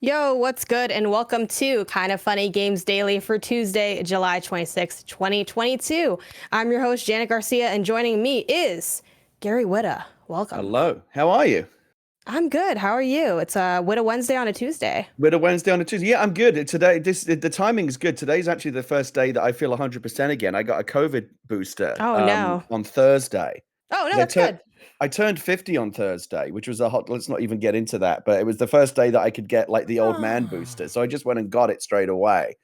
Yo, what's good? And welcome to Kind of Funny Games Daily for Tuesday, July 26th, 2022. I'm your host, Janet Garcia, and joining me is Gary Whitta. Welcome. Hello. How are you? I'm good. How are you? It's Whitta Wednesday on a Tuesday. Whitta Wednesday on a Tuesday. Yeah, I'm good. Today, the timing is good. Today's actually the first day that I feel 100% again. I got a COVID booster no. on Thursday. Oh, no, that's good. I turned 50 on Thursday, which was let's not even get into that, but it was the first day that I could get like the old man booster. So I just went and got it straight away.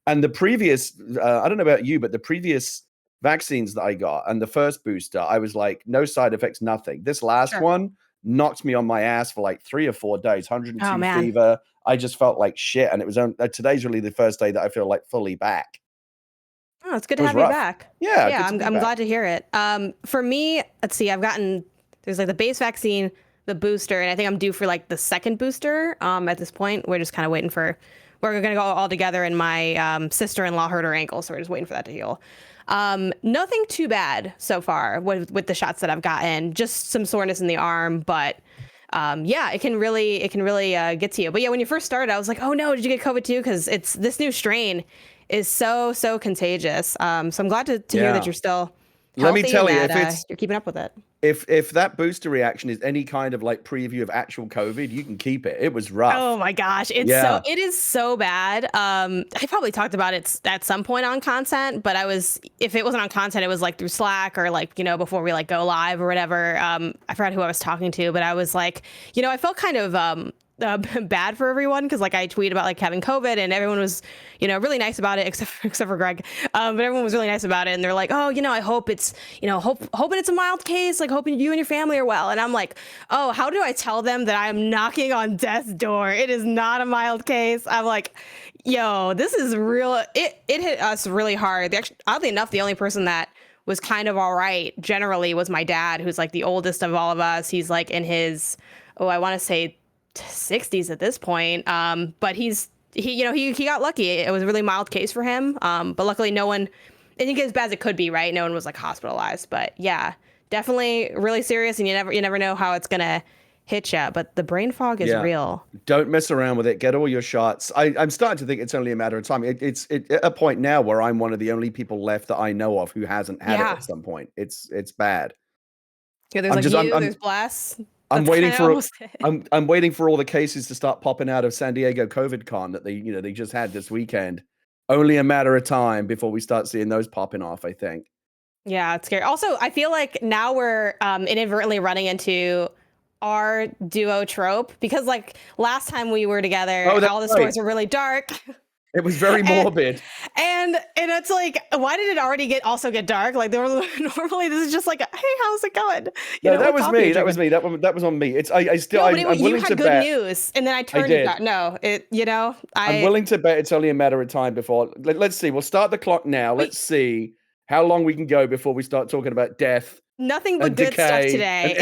And the previous, I don't know about you, but the previous vaccines that I got and the first booster, I was like, no side effects, nothing. This last one knocked me on my ass for like 3 or 4 days, 102 fever. I just felt like shit. And it was today's really the first day that I feel like fully back. Oh, it's good to have you back. Yeah, I'm glad to hear it. For me, let's see, there's like the base vaccine, the booster, and I think I'm due for like the second booster. At this point, we're just kind of waiting for, we're going to go all together, and my sister-in-law hurt her ankle, so we're just waiting for that to heal. Nothing too bad so far with the shots that I've gotten, just some soreness in the arm, but yeah, it can really get to you. But yeah, when you first started, I was like, oh no, did you get COVID too? Because this new strain is so contagious. So I'm glad to hear that you're still healthy. Let me tell you, if you're keeping up with it. If that booster reaction is any kind of like preview of actual COVID, you can keep it. It was rough. Oh my gosh, it is so bad. I probably talked about it at some point on content, but if it wasn't on content, it was like through Slack or like, before we like go live or whatever. I forgot who I was talking to, but I was like, I felt kind of bad for everyone because like I tweeted about like having COVID and everyone was really nice about it except for Greg, but everyone was really nice about it, and they're like, oh, I hope it's hoping it's a mild case, like hoping you and your family are well. And I'm like, oh, how do I tell them that I'm knocking on death's door? It is not a mild case. I'm like, yo, this is real. It hit us really hard. Oddly enough, the only person that was kind of all right generally was my dad, who's like the oldest of all of us. He's like in his I want to say 60s at this point, but he got lucky. It was a really mild case for him, but luckily no one, I think, as bad as it could be, right? No one was like hospitalized, but yeah, definitely really serious, and you never know how it's gonna hit you. But the brain fog is real. Don't mess around with it. Get all your shots. I'm starting to think it's only a matter of time. It's at a point now where I'm one of the only people left that I know of who hasn't had it at some point. It's bad. Yeah, there's there's Blast. I'm waiting for all the cases to start popping out of San Diego COVID Con that they just had this weekend. Only a matter of time before we start seeing those popping off, I think. Yeah, it's scary. Also, I feel like now we're inadvertently running into our duo trope, because like last time we were together, all the stories were really dark. It was very morbid. And it's like, why did it already also get dark? Like normally this is just like, hey, how's it going? That was me. That was me. That was on me. It's I'm willing to bet. Good news, and then I turned it dark. No, I'm willing to bet it's only a matter of time before. Let's see. We'll start the clock now. Let's see how long we can go before we start talking about death. Nothing but good stuff today.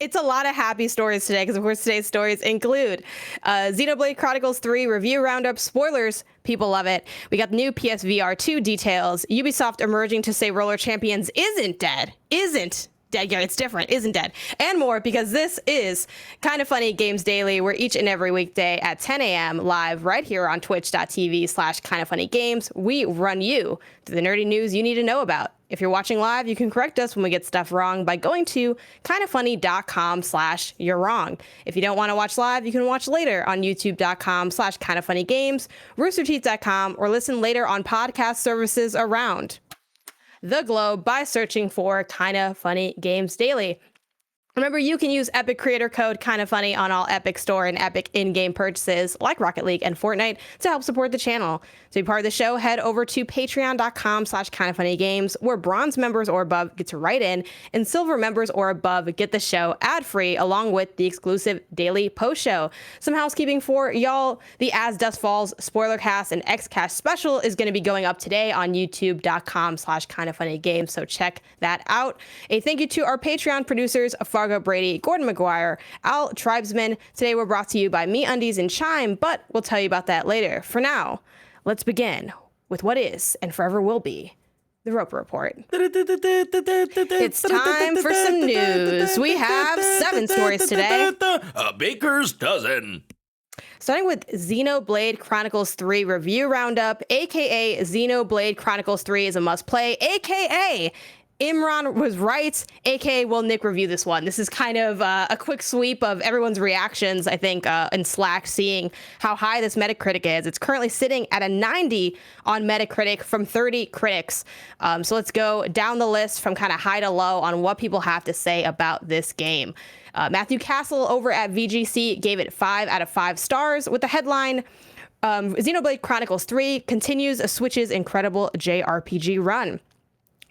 It's a lot of happy stories today, because of course today's stories include Xenoblade Chronicles 3 review roundup, spoilers, people love it. We got the new PSVR 2 details, Ubisoft emerging to say Roller Champions isn't dead, yeah, it's different, isn't dead, and more, because this is Kind of Funny Games Daily. We're each and every weekday at 10 a.m. live right here on twitch.tv/kindoffunnygames. We run you to the nerdy news you need to know about. If you're watching live, you can correct us when we get stuff wrong by going to kindoffunny.com/you're wrong. If you don't want to watch live, you can watch later on youtube.com/kindoffunnygames, roosterteeth.com, or listen later on podcast services around the globe by searching for Kinda Funny Games Daily. Remember, you can use Epic Creator Code KindaFunny on all Epic Store and Epic in-game purchases like Rocket League and Fortnite to help support the channel. To be part of the show, head over to patreon.com/KindaFunnyGames, where bronze members or above get to write in, and silver members or above get the show ad-free, along with the exclusive daily post show. Some housekeeping for y'all. The Dusk Falls Spoilercast and Xcast Special is going to be going up today on youtube.com/KindaFunnyGames, so check that out. A thank you to our Patreon producers, FargoBrady, Gordon McGuire, Al Tribesman. Today we're brought to you by MeUndies and Chime, but we'll tell you about that later. For now, let's begin with what is and forever will be the Roper Report. It's time for some news. We have 7 stories today. A baker's dozen. starting with Xenoblade Chronicles 3 review roundup, aka Xenoblade Chronicles 3 is a must play, aka Imran was right, aka will Nick review this one. This is kind of a quick sweep of everyone's reactions, I think, in Slack, seeing how high this Metacritic is. It's currently sitting at a 90 on Metacritic from 30 critics. So let's go down the list from kind of high to low on what people have to say about this game. Matthew Castle over at VGC gave it 5 out of 5 stars with the headline, Xenoblade Chronicles 3 continues Switch's incredible JRPG run.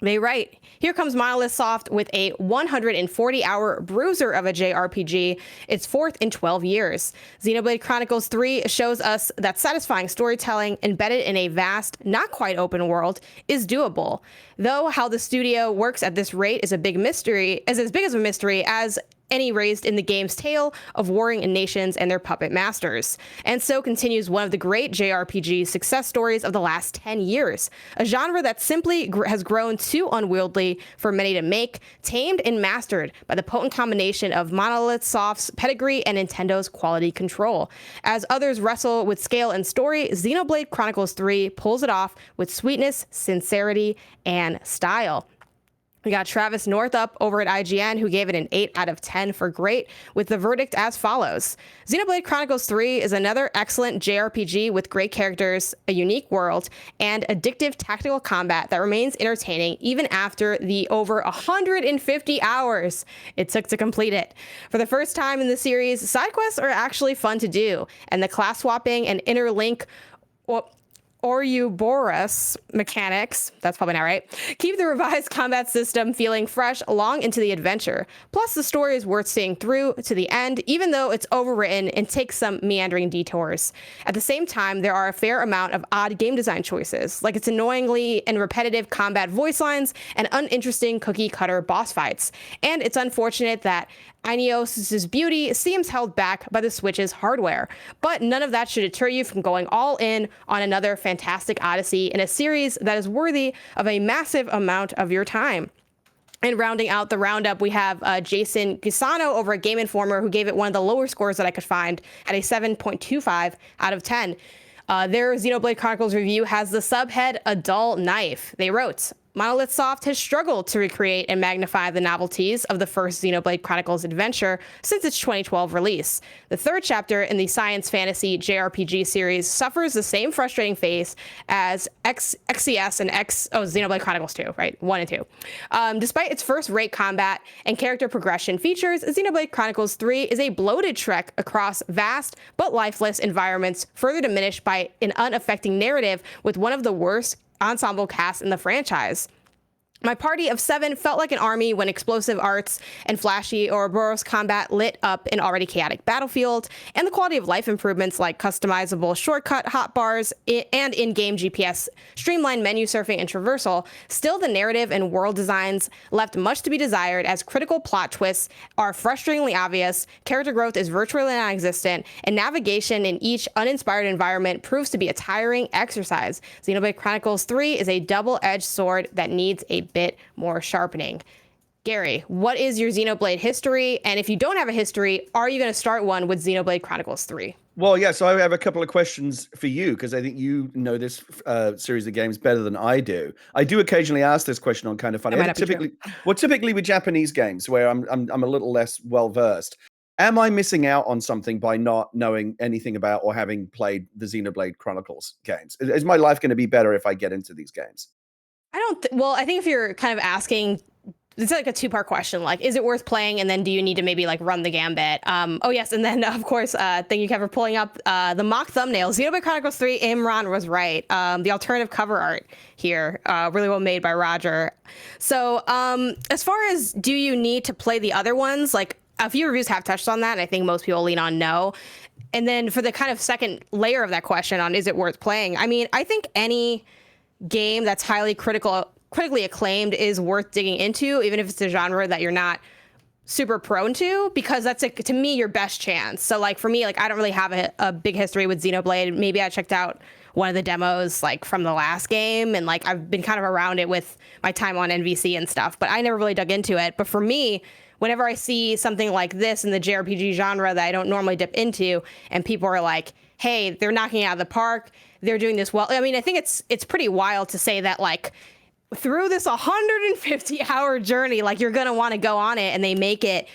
They write, here comes Monolith Soft with a 140-hour bruiser of a JRPG, its fourth in 12 years. Xenoblade Chronicles 3 shows us that satisfying storytelling embedded in a vast, not quite open world is doable. Though how the studio works at this rate is a big mystery, is as big as a mystery as any raised in the game's tale of warring nations and their puppet masters. And so continues one of the great JRPG success stories of the last 10 years, a genre that simply has grown too unwieldy for many to make, tamed and mastered by the potent combination of Monolith Soft's pedigree and Nintendo's quality control. As others wrestle with scale and story, Xenoblade Chronicles 3 pulls it off with sweetness, sincerity, and style. We got Travis North up over at IGN, who gave it an 8 out of 10 for great, with the verdict as follows. Xenoblade Chronicles 3 is another excellent JRPG with great characters, a unique world, and addictive tactical combat that remains entertaining even after the over 150 hours it took to complete it. For the first time in the series, side quests are actually fun to do, and the class swapping and interlink Ouroboros mechanics, that's probably not right, keep the revised combat system feeling fresh long into the adventure. Plus, the story is worth seeing through to the end, even though it's overwritten and takes some meandering detours. At the same time, there are a fair amount of odd game design choices, like its annoyingly and repetitive combat voice lines and uninteresting cookie-cutter boss fights. And it's unfortunate that Ineos' beauty seems held back by the Switch's hardware, but none of that should deter you from going all in on another fantastic odyssey in a series that is worthy of a massive amount of your time. And rounding out the roundup, we have Jason Gisano over at Game Informer, who gave it one of the lower scores that I could find at a 7.25 out of 10. Their Xenoblade Chronicles review has the subhead, A Dull Knife. They wrote, Monolith Soft has struggled to recreate and magnify the novelties of the first Xenoblade Chronicles adventure since its 2012 release. The third chapter in the science fantasy JRPG series suffers the same frustrating fate as XCS and Xenoblade Chronicles 2, right? 1 and 2. Despite its first-rate combat and character progression features, Xenoblade Chronicles 3 is a bloated trek across vast but lifeless environments, further diminished by an unaffecting narrative with one of the worst ensemble cast in the franchise. My party of 7 felt like an army when explosive arts and flashy Ouroboros combat lit up an already chaotic battlefield, and the quality of life improvements like customizable shortcut hotbars and in-game GPS, streamlined menu surfing and traversal. Still, the narrative and world designs left much to be desired, as critical plot twists are frustratingly obvious, character growth is virtually non-existent, and navigation in each uninspired environment proves to be a tiring exercise. Xenoblade Chronicles 3 is a double-edged sword that needs a bit more sharpening. Gary, what is your Xenoblade history? And if you don't have a history, are you going to start one with Xenoblade Chronicles 3? Well, yeah, so I have a couple of questions for you, because I think you know this series of games better than I do. I do occasionally ask this question on KindaFunny. Typically with Japanese games, where I'm a little less well-versed. Am I missing out on something by not knowing anything about or having played the Xenoblade Chronicles games? Is my life going to be better if I get into these games? Well, I think if you're kind of asking, it's like a two-part question, like, is it worth playing? And then do you need to maybe like run the gambit? Oh yes. And then of course, thank you, Kevin, for pulling up the mock thumbnail. Xenoblade Chronicles 3, Imran was right. The alternative cover art here, really well made by Roger. So as far as do you need to play the other ones, like a few reviews have touched on that, and I think most people lean on no. And then for the kind of second layer of that question on is it worth playing? I mean, I think any game that's highly critically acclaimed is worth digging into, even if it's a genre that you're not super prone to, because that's like, to me, your best chance. So like for me, like I don't really have a big history with Xenoblade. Maybe I checked out one of the demos like from the last game, and like I've been kind of around it with my time on NVC and stuff, but I never really dug into it. But for me, whenever I see something like this in the JRPG genre that I don't normally dip into, and people are like, hey, they're knocking it out of the park, they're doing this well. I mean, I think it's pretty wild to say that like through this 150-hour journey, like you're gonna want to go on it, and they make it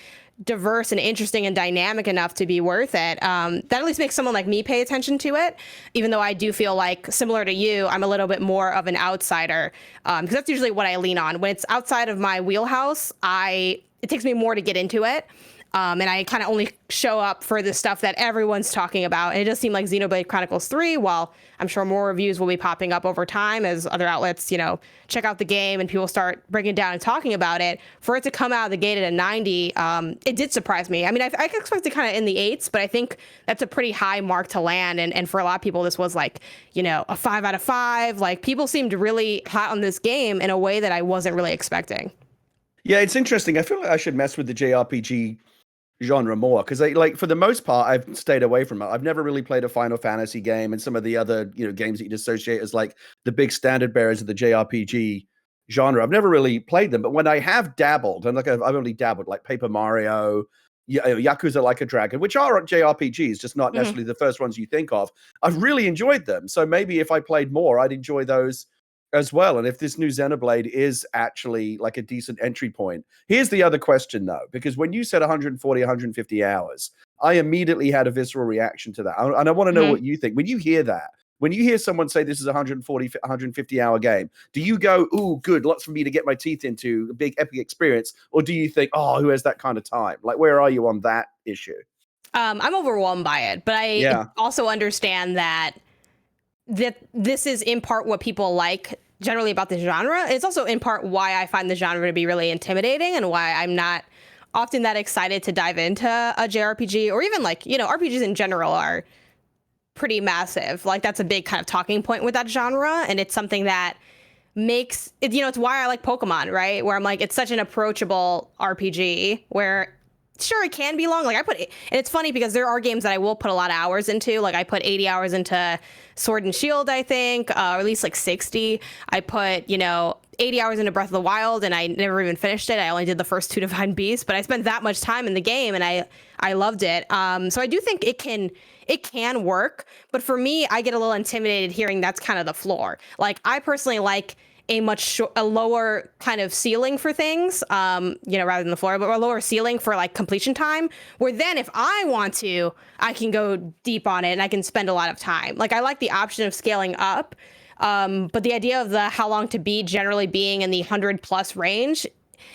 diverse and interesting and dynamic enough to be worth it. That at least makes someone like me pay attention to it, even though I do feel like, similar to you, I'm a little bit more of an outsider, because that's usually what I lean on. When it's outside of my wheelhouse, it takes me more to get into it. And I kind of only show up for the stuff that everyone's talking about. And it does seem like Xenoblade Chronicles 3, while I'm sure more reviews will be popping up over time as other outlets, check out the game and people start breaking it down and talking about it. For it to come out of the gate at a 90, it did surprise me. I mean, I expected kind of in the 8s, but I think that's a pretty high mark to land. And for a lot of people, this was like, a 5 out of 5. Like, people seemed really hot on this game in a way that I wasn't really expecting. Yeah, it's interesting. I feel like I should mess with the JRPG genre more, because for the most part I've stayed away from it. I've never really played a Final Fantasy game and some of the other games that you'd associate as like the big standard bearers of the JRPG genre. I've never really played them, but when I have dabbled, and like I've only dabbled, like Paper Mario, Yakuza Like a Dragon, which are JRPGs, just not necessarily the first ones you think of, I've really enjoyed them. So maybe if I played more, I'd enjoy those as well. And if this new Xenoblade is actually like a decent entry point. Here's the other question though, because when you said 140, 150 hours, I immediately had a visceral reaction to that. And I want to know what you think. When you hear that, when you hear someone say this is a 140, 150 hour game, do you go, ooh, good, lots for me to get my teeth into, a big epic experience? Or do you think, oh, who has that kind of time? Like, where are you on that issue? I'm overwhelmed by it, but I also understand that this is in part what people like generally about the genre. It's also in part why I find the genre to be really intimidating, and why I'm not often that excited to dive into a JRPG, or even like, RPGs in general are pretty massive. Like, that's a big kind of talking point with that genre. And it's something that makes it, it's why I like Pokemon, right? Where I'm like, it's such an approachable RPG where sure, it can be long. Like and it's funny because there are games that I will put a lot of hours into. Like I put 80 hours into Sword and Shield, I think, or at least like 60. I put, 80 hours into Breath of the Wild, and I never even finished it. I only did the first 2 Divine Beasts, but I spent that much time in the game, and I loved it. So I do think it can work, but for me, I get a little intimidated hearing that's kind of the floor. Like, I personally like a lower kind of ceiling for things, rather than the floor, but a lower ceiling for like completion time, where then if I want to, I can go deep on it and I can spend a lot of time. Like, I like the option of scaling up, but the idea of the how long to beat generally being in the 100+ range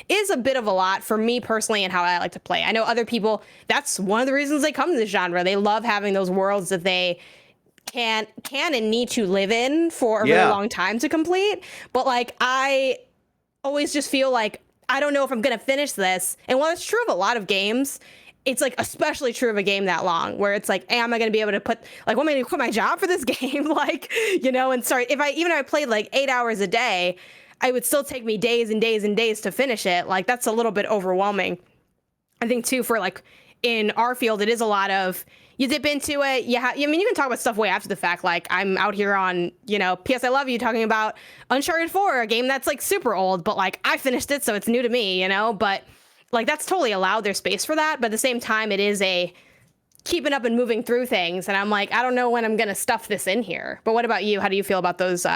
is a bit of a lot for me personally, and how I like to play. I know other people, that's one of the reasons they come to this genre. They love having those worlds that they can and need to live in for a really long time to complete. But like, I always just feel like I don't know if I'm gonna finish this. And while it's true of a lot of games, it's like especially true of a game that long, where it's like, hey, am I gonna be able to what am I gonna quit my job for this game? Like, and start, if I played like 8 hours a day, it would still take me days and days and days to finish it. Like, that's a little bit overwhelming. I think too, for like in our field, it is a lot of, you dip into it. You can talk about stuff way after the fact. Like, I'm out here on, PS I Love You talking about Uncharted 4, a game that's like super old, but like I finished it, so it's new to me, but like that's totally allowed. There's space for that. But at the same time, it is a keeping up and moving through things. And I'm like, I don't know when I'm going to stuff this in here. But what about you? How do you feel about those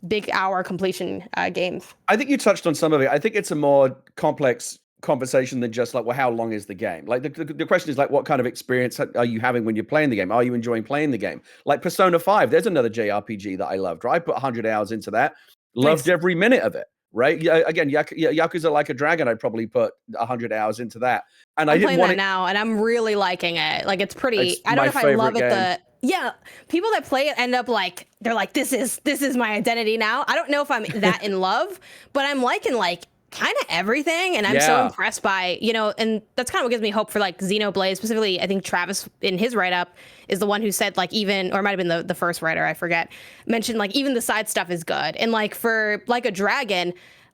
big hour completion games? I think you touched on some of it. I think it's a more complex conversation than just like, well, how long is the game? Like the question is like, what kind of experience are you having when you're playing the game? Are you enjoying playing the game? Like Persona 5, there's another JRPG that I loved, right? I put 100 hours into that, loved every minute of it, right? Again, Yakuza Like a Dragon, I'd probably put 100 hours into that. And I'm playing that now, and I'm really liking it. Like, it's pretty, I don't know if I love it. People that play it end up like, they're like, this is my identity now. I don't know if I'm that in love, but I'm liking like kind of everything, and I'm so impressed by, and that's kind of what gives me hope for like Xenoblade specifically. I think Travis in his write-up is the one who said like, even, or it might have been the first writer, I forget, mentioned like even the side stuff is good. And like for Like a Dragon,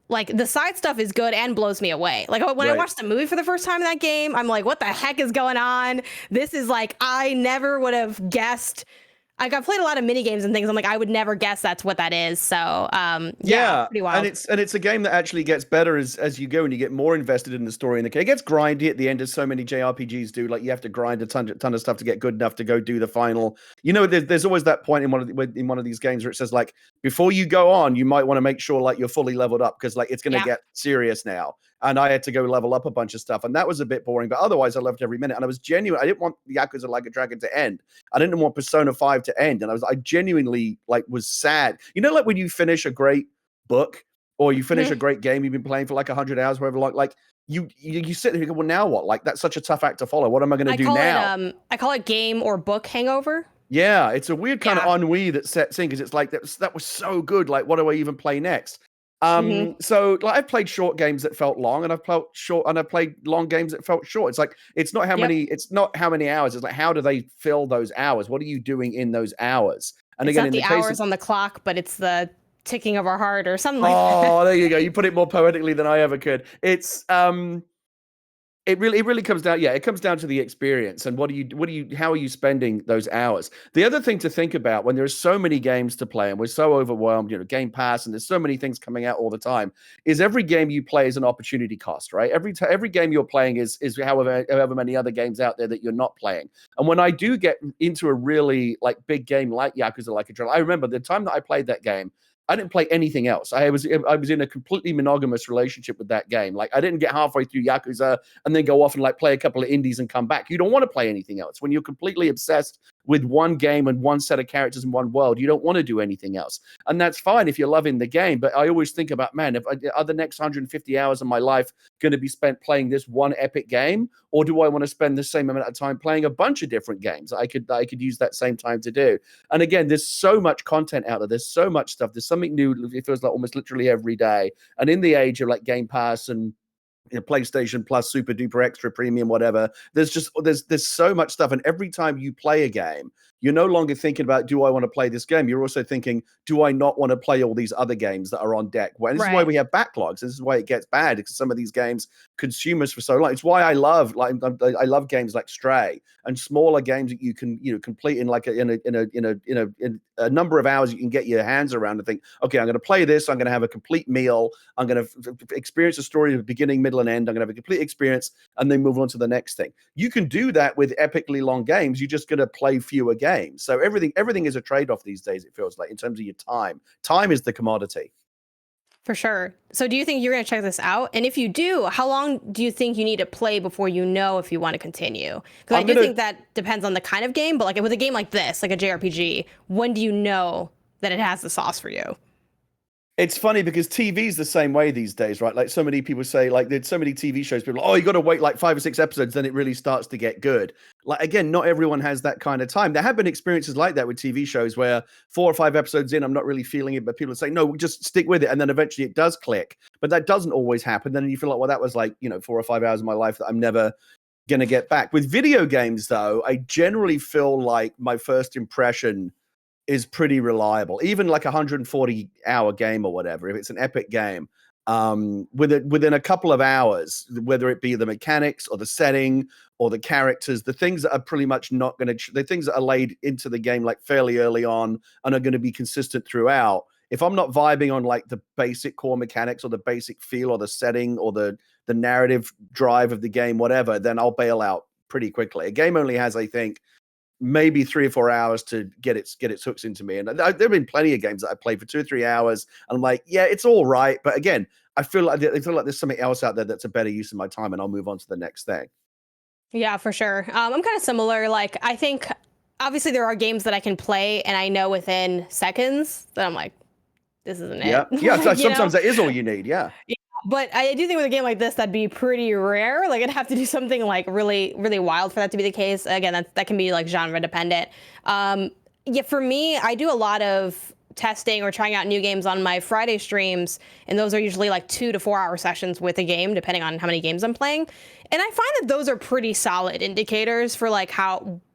like the side stuff is good and blows me away. Like when I watched the movie for the first time in that game, I'm like, what the heck is going on? This is like, I never would have guessed I've played a lot of mini games and things. I'm like, I would never guess that's what that is. So, yeah, pretty wild. And it's a game that actually gets better as you go and you get more invested in the story. And it gets grindy at the end, as so many JRPGs do. Like you have to grind a ton of stuff to get good enough to go do the final. You know, there's always that point in one of these games where it says like, before you go on, you might want to make sure like you're fully leveled up because like it's going to get serious now. And I had to go level up a bunch of stuff, and that was a bit boring. But otherwise, I loved every minute, and I was genuine. I didn't want Yakuza Like a Dragon to end. I didn't want Persona 5 to end, and I genuinely like was sad. You know, like when you finish a great book or you finish a great game you've been playing for like 100 hours, whatever. Like you sit there and you go, well, now what? Like that's such a tough act to follow. What am I going to do now? I call it game or book hangover. Yeah, it's a weird kind of ennui that sets in because it's like that was so good. Like, what do I even play next? So like I've played short games that felt long, and I've played long games that felt short. It's like it's not how many hours. It's like how do they fill those hours? What are you doing in those hours? And it's again, not in the hours on the clock, but it's the ticking of our heart or something like that. Oh, there you go. You put it more poetically than I ever could. It's it really comes down. Yeah, it comes down to the experience and how are you spending those hours? The other thing to think about when there's so many games to play and we're so overwhelmed, you know, Game Pass and there's so many things coming out all the time, is every game you play is an opportunity cost, right? Every game you're playing is however many other games out there that you're not playing. And when I do get into a really like big game like Yakuza Like a Dragon, I remember the time that I played that game, I didn't play anything else. I was in a completely monogamous relationship with that game. Like I didn't get halfway through Yakuza and then go off and like play a couple of indies and come back. You don't want to play anything else. When you're completely obsessed with one game and one set of characters in one world, you don't want to do anything else. And that's fine if you're loving the game. But I always think about, man, are the next 150 hours of my life going to be spent playing this one epic game? Or do I want to spend the same amount of time playing a bunch of different games I could use that same time to do? And again, there's so much content out there. There's so much stuff. There's something new. It feels like almost literally every day. And in the age of like Game Pass and PlayStation Plus, Super Duper Extra Premium, whatever, there's so much stuff. And every time you play a game, you're no longer thinking about, do I want to play this game? You're also thinking, do I not want to play all these other games that are on deck? Well, this is why we have backlogs. This is why it gets bad, because some of these games consume us for so long. It's why I love games like Stray and smaller games that you can complete in like in a number of hours you can get your hands around and think, okay, I'm going to play this. I'm going to have a complete meal. I'm going to experience the story of the beginning, middle, and end. I'm going to have a complete experience and then move on to the next thing. You can do that with epically long games. You're just going to play fewer games. So everything is a trade-off these days, it feels like, in terms of your time. Time is the commodity. For sure. So do you think you're going to check this out? And if you do, how long do you think you need to play before you know if you want to continue? Because I do think that depends on the kind of game, but like with a game like this, like a JRPG, when do you know that it has the sauce for you? It's funny because TV's the same way these days, right? Like so many people say, like there's so many TV shows, people are like, oh, you got to wait like 5 or 6 episodes, then it really starts to get good. Like, again, not everyone has that kind of time. There have been experiences like that with TV shows where 4 or 5 episodes in, I'm not really feeling it, but people say, no, just stick with it. And then eventually it does click. But that doesn't always happen. Then you feel like, well, that was like, 4 or 5 hours of my life that I'm never going to get back. With video games, though, I generally feel like my first impression is pretty reliable. Even like 140-hour game or whatever, if it's an epic game, within a couple of hours, whether it be the mechanics or the setting or the characters, the things that are pretty much not going to, the things that are laid into the game like fairly early on and are going to be consistent throughout. If I'm not vibing on like the basic core mechanics or the basic feel or the setting or the narrative drive of the game, whatever, then I'll bail out pretty quickly. A game only has, I think, maybe 3 or 4 hours to get its hooks into me. And there have been plenty of games that I played for 2 or 3 hours. And I'm like, yeah, it's all right. But again, I feel like there's something else out there that's a better use of my time, and I'll move on to the next thing. Yeah, for sure. I'm kind of similar. Like, I think obviously there are games that I can play and I know within seconds that I'm like, this isn't it. Yeah. Sometimes that is all you need. Yeah. But I do think with a game like this, that'd be pretty rare. Like, I'd have to do something like really, really wild for that to be the case. Again, that can be like genre dependent. Yeah, for me, I do a lot of testing or trying out new games on my Friday streams, and those are usually like 2 to 4 hour sessions with a game, depending on how many games I'm playing. And I find that those are pretty solid indicators for like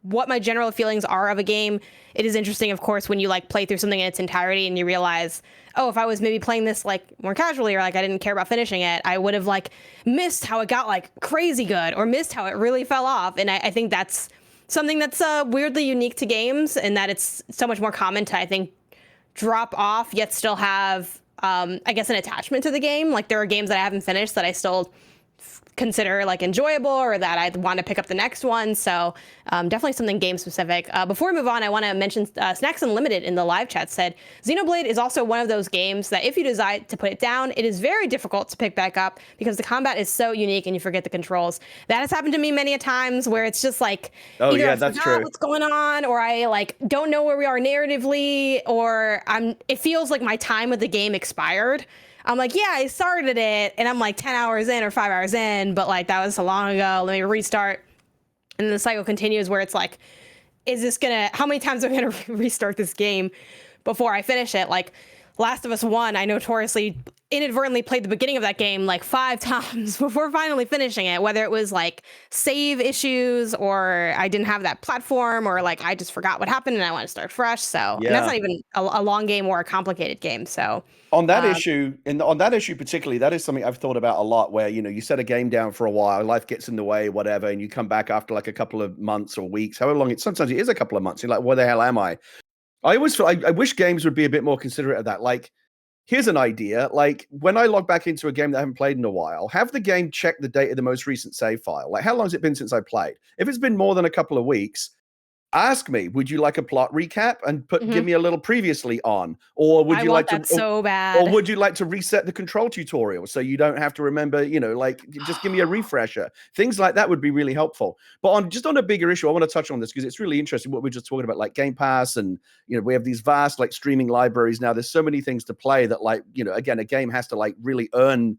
what my general feelings are of a game. It is interesting, of course, when you like play through something in its entirety and you realize, oh, if I was maybe playing this like more casually or like I didn't care about finishing it, I would have like missed how it got like crazy good or missed how it really fell off. And I think that's something that's weirdly unique to games, in that it's so much more common to, I think, drop off yet still have, I guess, an attachment to the game. Like, there are games that I haven't finished that I still consider like enjoyable, or that I want to pick up the next one. So definitely something game specific. Before we move on, I want to mention Snacks Unlimited in the live chat said Xenoblade is also one of those games that if you decide to put it down, it is very difficult to pick back up because the combat is so unique and you forget the controls. That has happened to me many a times where it's just like, oh either yeah, I that's forgot true. what's going on, or I like don't know where we are narratively, or it feels like my time with the game expired. I'm like, yeah, I started it and I'm like 10 hours in or 5 hours in, but like that was so long ago. Let me restart. And then the cycle continues where it's like, how many times am I going to restart this game before I finish it? Like Last of Us 1, I notoriously inadvertently played the beginning of that game like 5 times before finally finishing it, whether it was like save issues, or I didn't have that platform, or like I just forgot what happened and I want to start fresh. So, and that's not even a long game or a complicated game. So on that issue, on that issue particularly, that is something I've thought about a lot, where, you know, you set a game down for a while, life gets in the way, whatever, and you come back after like a couple of months or weeks, however long sometimes it is a couple of months. You're like, where the hell am I? I always feel, I wish games would be a bit more considerate of that. Like, here's an idea. Like, when I log back into a game that I haven't played in a while, have the game check the date of the most recent save file. Like, how long has it been since I played? If it's been more than a couple of weeks, ask me, would you like a plot recap and give me a little previously on, or would you like to so bad, or would you like to reset the control tutorial so you don't have to remember, you know, like just give me a refresher. Things like that would be really helpful. But on a bigger issue, I want to touch on this because it's really interesting what we're just talking about, like Game Pass, and, you know, we have these vast like streaming libraries now. There's so many things to play that, like, you know, again, a game has to like really earn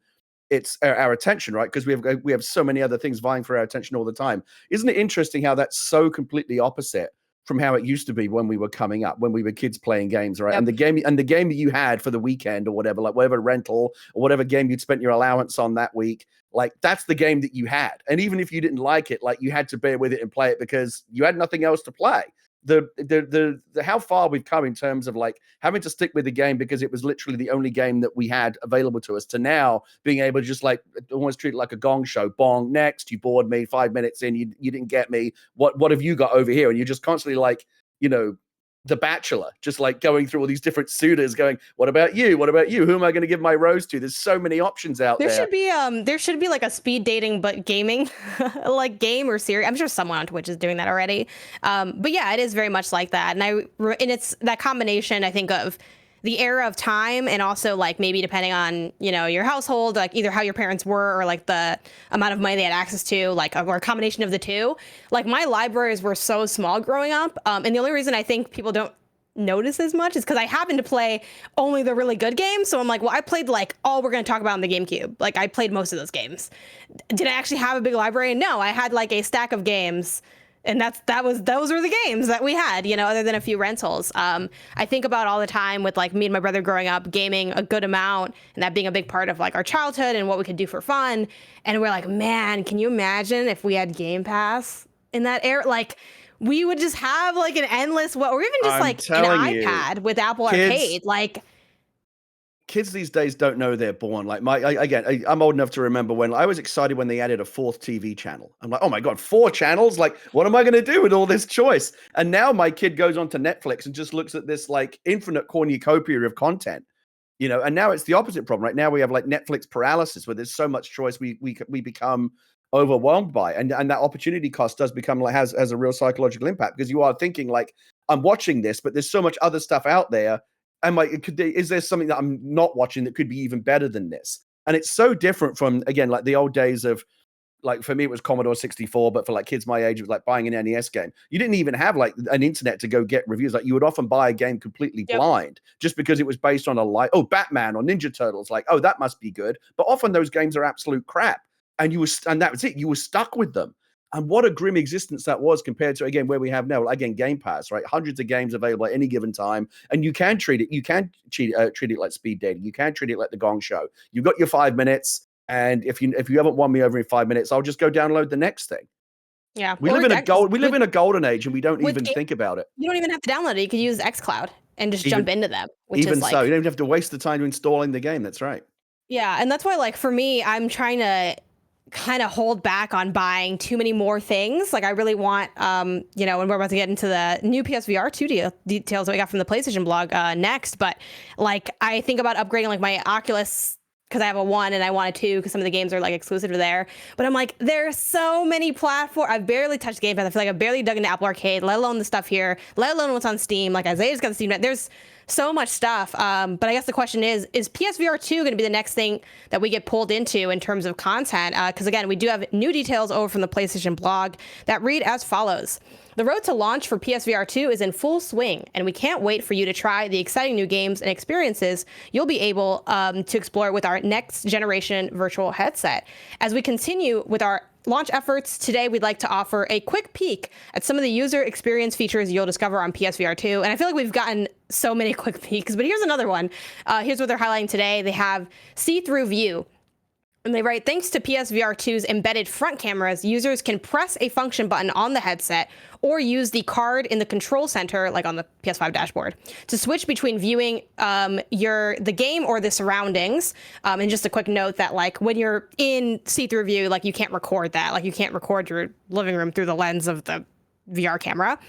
our attention, right? Because we have so many other things vying for our attention all the time. Isn't it interesting how that's so completely opposite from how it used to be when we were coming up, when we were kids playing games, right? Yep. And the game that you had for the weekend or whatever, like whatever rental or whatever game you'd spent your allowance on that week, like that's the game that you had. And even if you didn't like it, like you had to bear with it and play it because you had nothing else to play. The how far we've come in terms of like having to stick with the game because it was literally the only game that we had available to us, to now being able to just like almost treat it like a gong show. Bong, next, you bored me 5 minutes in, you didn't get me. What have you got over here? And you're just constantly like, you know, The Bachelor, just like going through all these different suitors going, what about you? What about you? Who am I going to give my rose to? There's so many options out there. There should be like a speed dating, but gaming, like game or series. I'm sure someone on Twitch is doing that already. But yeah, it is very much like that. And it's that combination, I think, of the era of time, and also like maybe depending on, you know, your household, like either how your parents were or like the amount of money they had access to, like, or a combination of the two. Like my libraries were so small growing up. And the only reason I think people don't notice as much is because I happen to play only the really good games. So I'm like, well, I played like all we're going to talk about on the GameCube. Like I played most of those games. Did I actually have a big library? No, I had like a stack of games. And those were the games that we had, you know, other than a few rentals. I think about all the time with like me and my brother growing up, gaming a good amount, and that being a big part of like our childhood and what we could do for fun. And we're like, man, can you imagine if we had Game Pass in that era? Like we would just have like an endless, or even just like an iPad with Apple Arcade. Like kids these days don't know they're born. Like I'm old enough to remember when I was excited when they added a 4th TV channel. I'm like, oh my God, 4 channels? Like, what am I going to do with all this choice? And now my kid goes onto Netflix and just looks at this like infinite cornucopia of content, you know. And now it's the opposite problem. Right now we have like Netflix paralysis, where there's so much choice we become overwhelmed by, and that opportunity cost does become like has a real psychological impact, because you are thinking like, I'm watching this, but there's so much other stuff out there. And like, is there something that I'm not watching that could be even better than this? And it's so different from, again, like the old days of, like, for me, it was Commodore 64, but for like kids my age, it was like buying an NES game. You didn't even have like an internet to go get reviews. Like you would often buy a game completely blind just because it was based on Batman or Ninja Turtles. Like, oh, that must be good. But often those games are absolute crap. And that was it. You were stuck with them. And what a grim existence that was compared to, again, where we have now. Again, Game Pass, right? Hundreds of games available at any given time. And you can treat it like speed dating. You can treat it like the Gong Show. You've got your 5 minutes. And if you haven't won me over in 5 minutes, I'll just go download the next thing. Yeah. We live in a golden age, and we don't even think about it. You don't even have to download it. You could use xCloud and just jump into them. Even so, you don't even have to waste the time installing the game. That's right. Yeah. And that's why, like, for me, I'm trying to kind of hold back on buying too many more things. Like I really want, you know, and we're about to get into the new PSVR 2 details that we got from the PlayStation blog next. But like, I think about upgrading like my Oculus because I have a 1 and I want a 2 because some of the games are like exclusive to there. But I'm like, there's so many platforms. I've barely touched Game Pass. I feel like I've barely dug into Apple Arcade, let alone the stuff here, let alone what's on Steam. Like Isaiah's got the Steam. There's so much stuff. But I guess the question is PSVR 2 going to be the next thing that we get pulled into in terms of content? Because again, we do have new details over from the PlayStation blog that read as follows. The road to launch for PSVR 2 is in full swing, and we can't wait for you to try the exciting new games and experiences you'll be able to explore with our next generation virtual headset. As we continue with our launch efforts, today we'd like to offer a quick peek at some of the user experience features you'll discover on PSVR 2. And I feel like we've gotten so many quick peeks, but here's another one. Here's what they're highlighting today. They have see-through view. And they write, thanks to PSVR 2's embedded front cameras, users can press a function button on the headset or use the card in the control center, like on the PS5 dashboard, to switch between viewing the game or the surroundings. And just a quick note that like when you're in see-through view, like you can't record that. Like you can't record your living room through the lens of the VR camera.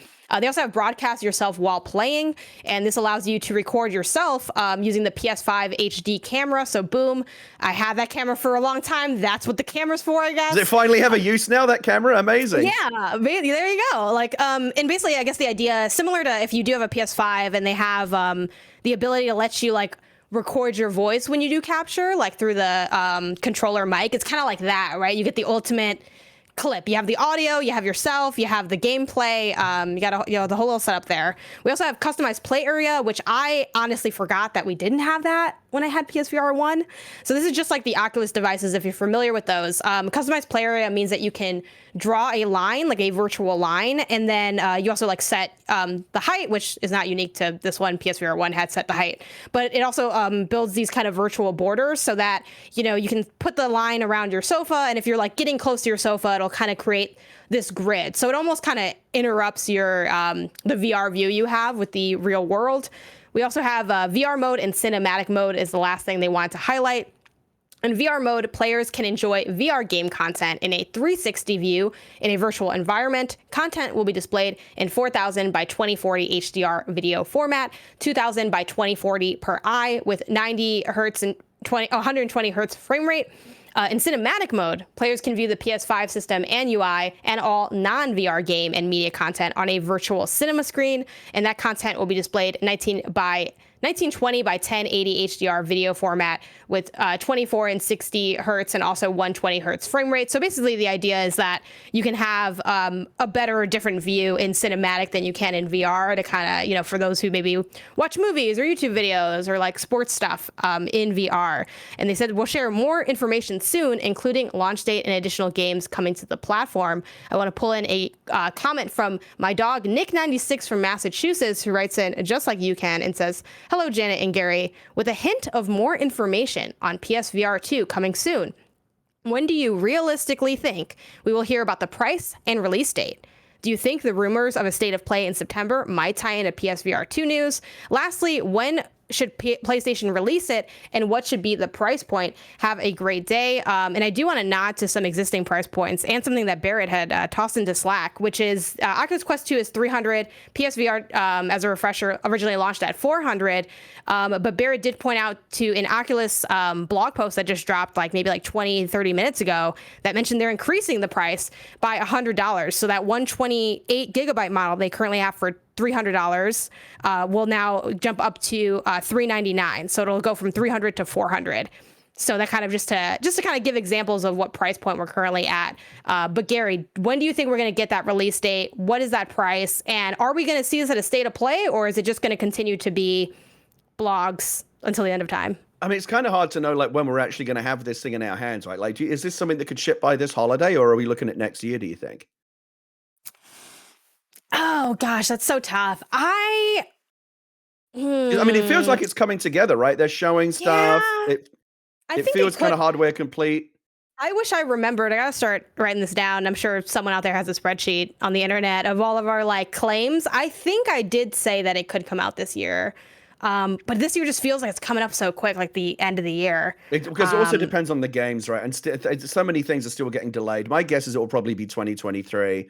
They also have broadcast yourself while playing, and this allows you to record yourself using the PS5 HD camera. So boom, I had that camera for a long time. That's what the camera's for, I guess. Does it finally have a use now, that camera? Amazing. Yeah, there you go. Like, and basically, I guess the idea, similar to if you do have a PS5 and they have the ability to let you like record your voice when you do capture, like through the controller mic. It's kind of like that, right? You get the ultimate clip. You have the audio, you have yourself, you have the gameplay, you got the whole little setup there. We also have customized play area, which I honestly forgot that we didn't have that when I had PSVR 1. So this is just like the Oculus devices, if you're familiar with those. Customized play area means that you can draw a line, like a virtual line, and then you also like set the height, which is not unique to this one. PSVR 1 had set the height, but it also builds these kind of virtual borders so that, you know, you can put the line around your sofa, and if you're like getting close to your sofa, it'll kind of create this grid. So it almost kind of interrupts your the VR view you have with the real world. We also have VR mode and cinematic mode is the last thing they wanted to highlight. In VR mode, players can enjoy VR game content in a 360 view in a virtual environment. Content will be displayed in 4000 by 2040 HDR video format, 2000 by 2040 per eye with 90 hertz and 120 hertz frame rate. In cinematic mode, players can view the PS5 system and UI and all non-VR game and media content on a virtual cinema screen, and that content will be displayed 1920 by 1080 HDR video format with 24 and 60 hertz and also 120 hertz frame rate. So basically the idea is that you can have a better, different view in cinematic than you can in VR to kind of, you know, for those who maybe watch movies or YouTube videos or like sports stuff in VR. And they said, we'll share more information soon, including launch date and additional games coming to the platform. I want to pull in a comment from my dog, Nick96 from Massachusetts, who writes in just like you can and says, hello, Janet and Gary, with a hint of more information on PSVR 2 coming soon. When do you realistically think we will hear about the price and release date? Do you think the rumors of a state of play in September might tie into PSVR 2 news? Lastly, when should PlayStation release it, and what should be the price point? Have a great day. And I do want to nod to some existing price points and something that Barrett had tossed into Slack, which is Oculus Quest 2 is $300. PSVR, as a refresher, originally launched at $400. But Barrett did point out to an Oculus blog post that just dropped maybe 20, 30 minutes ago that mentioned they're increasing the price by $100. So that 128 gigabyte model they currently have for $300 will now jump up to $399. So it'll go from $300 to $400. So that kind of just to kind of give examples of what price point we're currently at. But Gary, when do you think we're going to get that release date? What is that price? And are we going to see this at a state of play, or is it just going to continue to be blogs until the end of time? I mean, it's kind of hard to know when we're actually going to have this thing in our hands, right? Is this something that could ship by this holiday, or are we looking at next year, do you think? Oh gosh, that's so tough. I mean, it feels like it's coming together, right? They're showing stuff. Yeah, it feels kind of hardware complete. I wish I remembered. I gotta start writing this down. I'm sure someone out there has a spreadsheet on the internet of all of our claims. I think I did say that it could come out this year. But this year just feels like it's coming up so quick, like the end of the year. Because it also depends on the games, right? And so many things are still getting delayed. My guess is it will probably be 2023.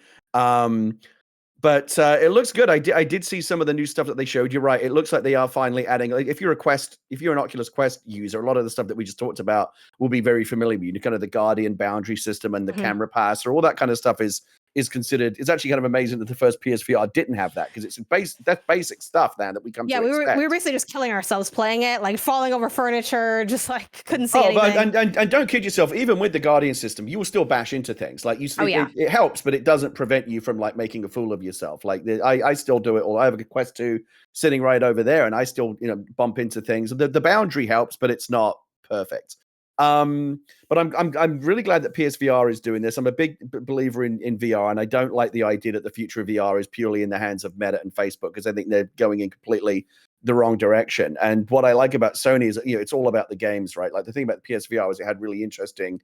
But it looks good. I did see some of the new stuff that they showed. You're right. It looks like they are finally adding. Like, if you're an Oculus Quest user, a lot of the stuff that we just talked about will be very familiar with you. Kind of the Guardian boundary system and the camera passer, all that kind of stuff is considered. It's actually kind of amazing that the first PSVR didn't have that, because that's basic stuff now that we come to expect. We were basically just killing ourselves playing it, like falling over furniture, just like couldn't see anything. And don't kid yourself, even with the Guardian system, you will still bash into things. Like it helps, but it doesn't prevent you from like making a fool of yourself. Like I still do it all. I have a Quest 2 sitting right over there, and I still bump into things. The boundary helps, but it's not perfect. But I'm really glad that PSVR is doing this. I'm a big believer in VR, and I don't like the idea that the future of VR is purely in the hands of Meta and Facebook, because I think they're going in completely the wrong direction. And what I like about Sony is, it's all about the games, right? Like, the thing about the PSVR was it had really interesting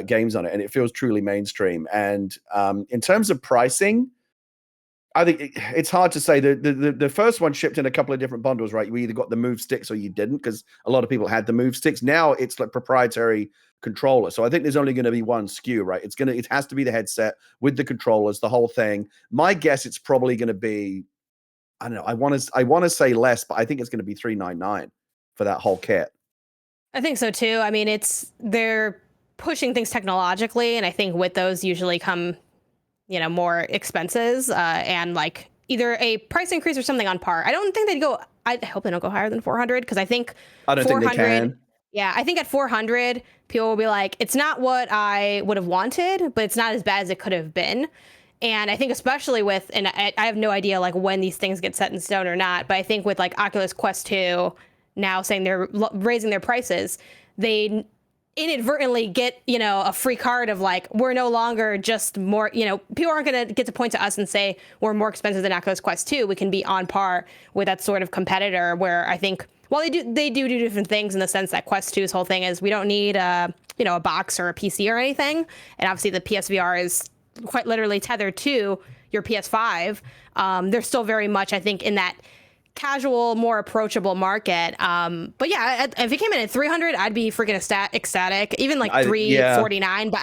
games on it, and it feels truly mainstream. And in terms of pricing, I think it's hard to say. The first one shipped in a couple of different bundles, right? You either got the Move sticks or you didn't, because a lot of people had the Move sticks. Now it's like proprietary controller. So I think there's only going to be one SKU, right? It has to be the headset with the controllers, the whole thing. My guess, it's probably going to be, I don't know, I want to say less, but I think it's going to be $399 for that whole kit. I think so too. I mean, they're pushing things technologically, and I think with those usually come more expenses, and like either a price increase or something on par. I don't think they'd go. I hope they don't go higher than 400, because I think I don't think they can. Yeah, I think at 400, people will be like, it's not what I would have wanted, but it's not as bad as it could have been. And I think especially with, and I have no idea like when these things get set in stone or not, but I think with like Oculus Quest 2 now saying they're raising their prices, they inadvertently get, a free card of like, we're no longer just more, people aren't going to get to point to us and say we're more expensive than Oculus Quest 2. We can be on par with that sort of competitor, where I think, well, they do different things, in the sense that Quest 2's whole thing is we don't need a box or a PC or anything. And obviously the PSVR is quite literally tethered to your PS5. They're still very much, I think, in that casual, more approachable market. But yeah, if it came in at 300, I'd be freaking ecstatic. Even like 349, but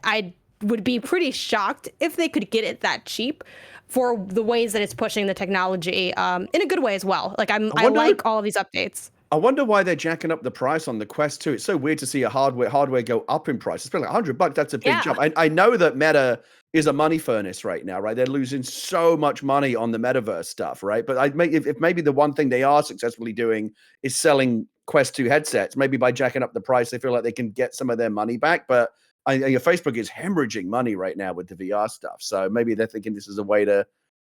I would be pretty shocked if they could get it that cheap, for the ways that it's pushing the technology in a good way as well. Like I like all of these updates. I wonder why they're jacking up the price on the Quest 2. It's so weird to see a hardware go up in price. It's been like $100. That's a big jump. I know that Meta is a money furnace right now, right? They're losing so much money on the metaverse stuff, right? But if maybe the one thing they are successfully doing is selling Quest 2 headsets, maybe by jacking up the price, they feel like they can get some of their money back. But Facebook is hemorrhaging money right now with the VR stuff. So maybe they're thinking this is a way to,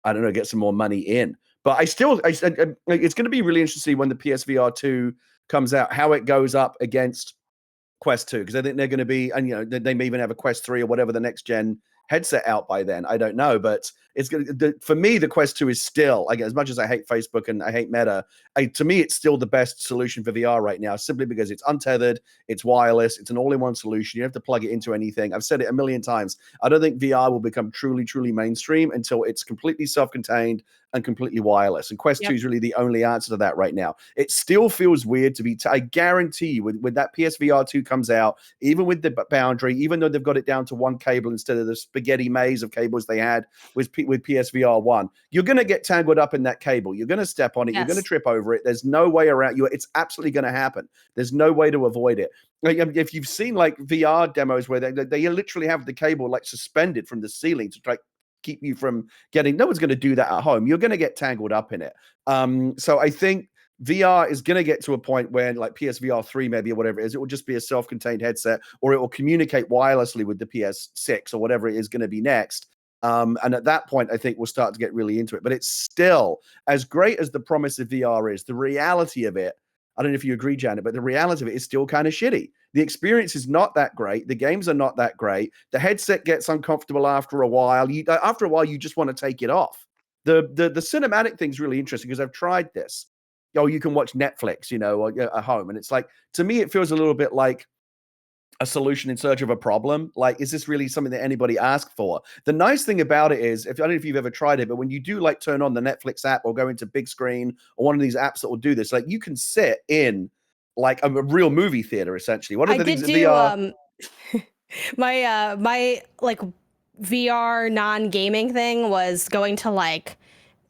I don't know, get some more money in. But it's going to be really interesting when the PSVR 2 comes out, how it goes up against Quest 2, because I think they're going to be, and they may even have a Quest 3 or whatever the next gen headset out by then. I don't know, but it's going to, for me, the Quest 2 is still, as much as I hate Facebook and I hate Meta, to me, it's still the best solution for VR right now, simply because it's untethered, it's wireless, it's an all-in-one solution. You don't have to plug it into anything. I've said it a million times. I don't think VR will become truly, truly mainstream until it's completely self-contained and completely wireless. And Quest 2 is really the only answer to that right now. It still feels weird to be, I guarantee you, when that PSVR 2 comes out, even with the boundary, even though they've got it down to one cable instead of the spaghetti maze of cables they had with PSVR 1, you're going to get tangled up in that cable. You're going to step on it. You're going to trip over it. There's no way around you. It's absolutely going to happen. There's no way to avoid it. Like, if you've seen like VR demos where they literally have the cable like suspended from the ceiling to try keep you from getting, no one's going to do that at home. You're going to get tangled up in it. So I think VR is going to get to a point where like PSVR 3 maybe, or whatever it is, it will just be a self-contained headset, or it will communicate wirelessly with the PS6 or whatever it is going to be next. And at that point, I think we'll start to get really into it. But it's still, as great as the promise of VR is, the reality of it, I don't know if you agree, Janet, but the reality of it is still kind of shitty. The experience is not that great. The games are not that great. The headset gets uncomfortable after a while. After a while, you just want to take it off. The cinematic thing's really interesting, because I've tried this. You can watch Netflix, at home. And it's like, to me, it feels a little bit like a solution in search of a problem. Like, is this really something that anybody asked for? The nice thing about it is, if I don't know if you've ever tried it, but when you do like turn on the Netflix app or go into big screen or one of these apps that will do this, like you can sit in like a real movie theater essentially. One of the things that VR my like VR non-gaming thing was going to like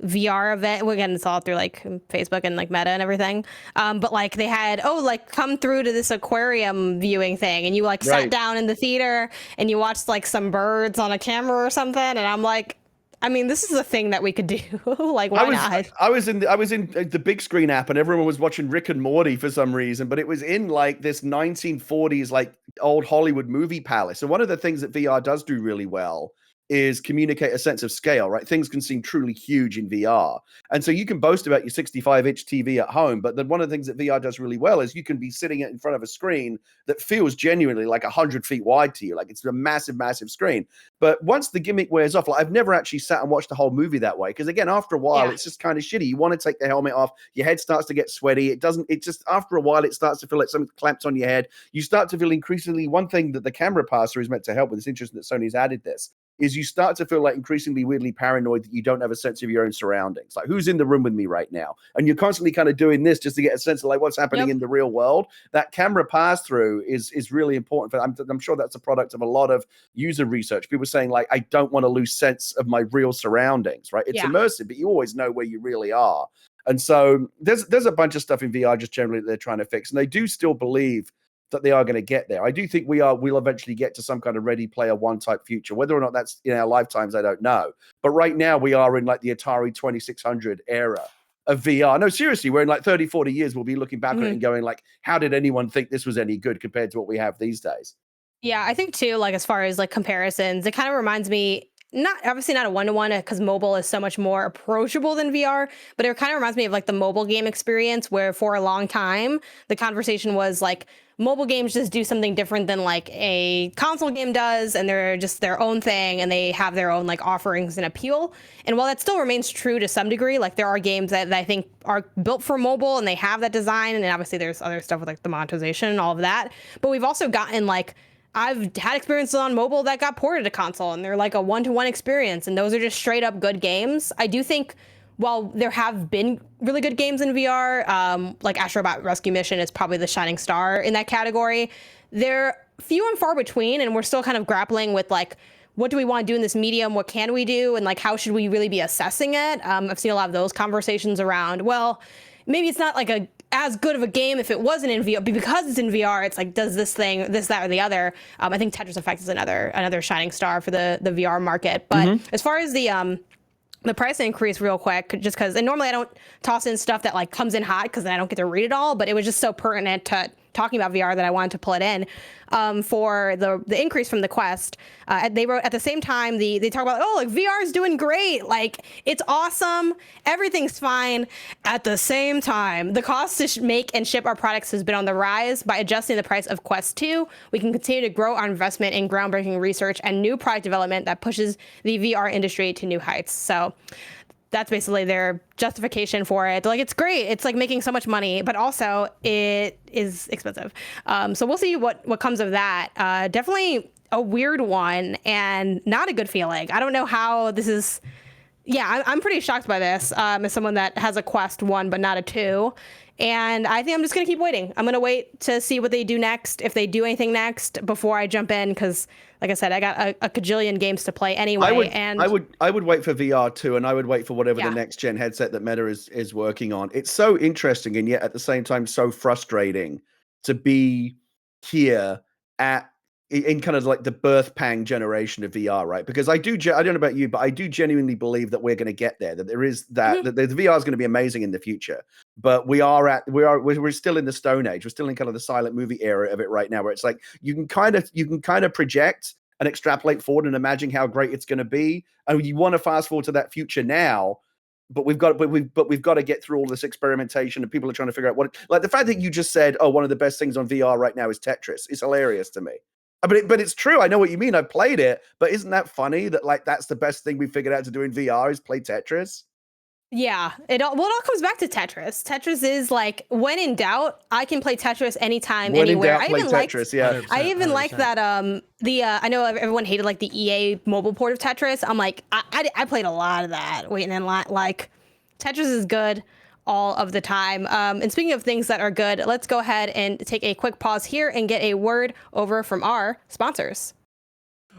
VR event. Well, again, it's all through like Facebook and like Meta and everything. But like they had, like come through to this aquarium viewing thing, and you like sat down in the theater and you watched like some birds on a camera or something. And I'm like, I mean, this is a thing that we could do. Like, why not? I was in the big screen app, and everyone was watching Rick and Morty for some reason, but it was in like this 1940s like old Hollywood movie palace. And one of the things that VR does do really well is communicate a sense of scale, right? Things can seem truly huge in VR. And so you can boast about your 65-inch TV at home, but then one of the things that VR does really well is you can be sitting in front of a screen that feels genuinely like 100 feet wide to you. Like it's a massive, massive screen. But once the gimmick wears off, like I've never actually sat and watched the whole movie that way. Because again, after a while, it's just kind of shitty. You want to take the helmet off. Your head starts to get sweaty. It just, after a while, it starts to feel like something clamped on your head. You start to feel increasingly, one thing that the camera pass-through is meant to help with, it's interesting that Sony's added this, is you start to feel like increasingly weirdly paranoid that you don't have a sense of your own surroundings. Like, who's in the room with me right now? And you're constantly kind of doing this just to get a sense of like what's happening in the real world. That camera pass-through is really important. I'm sure that's a product of a lot of user research. People saying like, I don't want to lose sense of my real surroundings, right? It's immersive, but you always know where you really are. And so there's a bunch of stuff in VR just generally that they're trying to fix. And they do still believe that they are going to get there. I do think we'll eventually get to some kind of Ready Player One type future. Whether or not that's in our lifetimes, I don't know. But right now we are in like the Atari 2600 era of VR. No, seriously, we're in like 30, 40 years. We'll be looking back at it and going like, how did anyone think this was any good compared to what we have these days? Yeah, I think too, like as far as like comparisons, it kind of reminds me, obviously not a one-to-one because mobile is so much more approachable than VR, but it kind of reminds me of like the mobile game experience where for a long time, the conversation was like, mobile games just do something different than like a console game does, and they're just their own thing, and they have their own like offerings and appeal. And while that still remains true to some degree, like there are games that I think are built for mobile and they have that design, and obviously there's other stuff with like the monetization and all of that. But we've also gotten like, I've had experiences on mobile that got ported to console, and they're like a one-to-one experience, and those are just straight up good games. I do think while there have been really good games in VR, like Astrobot Rescue Mission is probably the shining star in that category, they're few and far between, and we're still kind of grappling with like, what do we want to do in this medium? What can we do? And like, how should we really be assessing it? I've seen a lot of those conversations around, well, maybe it's not like as good of a game if it wasn't in VR, but because it's in VR, it's like, does this thing, this, that, or the other. I think Tetris Effect is another shining star for the VR market. But as far as the price increase real quick, just because, and normally I don't toss in stuff that like comes in hot because then I don't get to read it all, but it was just so pertinent to talking about VR that I wanted to pull it in. For the increase from the Quest, they wrote at the same time, they talk about, like VR is doing great, like it's awesome, everything's fine. At the same time, the cost to make and ship our products has been on the rise. By adjusting the price of Quest 2, we can continue to grow our investment in groundbreaking research and new product development that pushes the VR industry to new heights. So that's basically their justification for it. Like, it's great. It's like making so much money, but also it is expensive. So we'll see what comes of that. Definitely a weird one and not a good feeling. I don't know how this is. Yeah, I'm pretty shocked by this as someone that has a Quest 1, but not a 2. And I think I'm just going to keep waiting. I'm going to wait to see what they do next, if they do anything next, before I jump in. Because, like I said, I got a cajillion games to play anyway. I would wait for VR too, and I would wait for whatever the next gen headset that Meta is working on. It's so interesting, and yet at the same time so frustrating to be here in kind of like the birth pang generation of VR, right? Because I don't know about you, but I do genuinely believe that we're going to get there. That there is that the VR is going to be amazing in the future. But we're still in the Stone Age. We're still in kind of the silent movie era of it right now, where it's like you can kind of project and extrapolate forward and imagine how great it's going to be, and you want to fast forward to that future now. But we've got to get through all this experimentation, and people are trying to figure out like the fact that you just said, one of the best things on VR right now is Tetris. It's hilarious to me. But it's true. I know what you mean. I've played it, but isn't that funny that like that's the best thing we figured out to do in VR is play Tetris? Yeah, it all comes back to Tetris. Tetris is like, when in doubt, I can play Tetris anytime, When in anywhere. doubt, play Tetris. Yeah. I even liked that I know everyone hated like the EA mobile port of Tetris. I'm like, I played a lot of that waiting in line. Like, Tetris is good all of the time. And speaking of things that are good, let's go ahead and take a quick pause here and get a word over from our sponsors.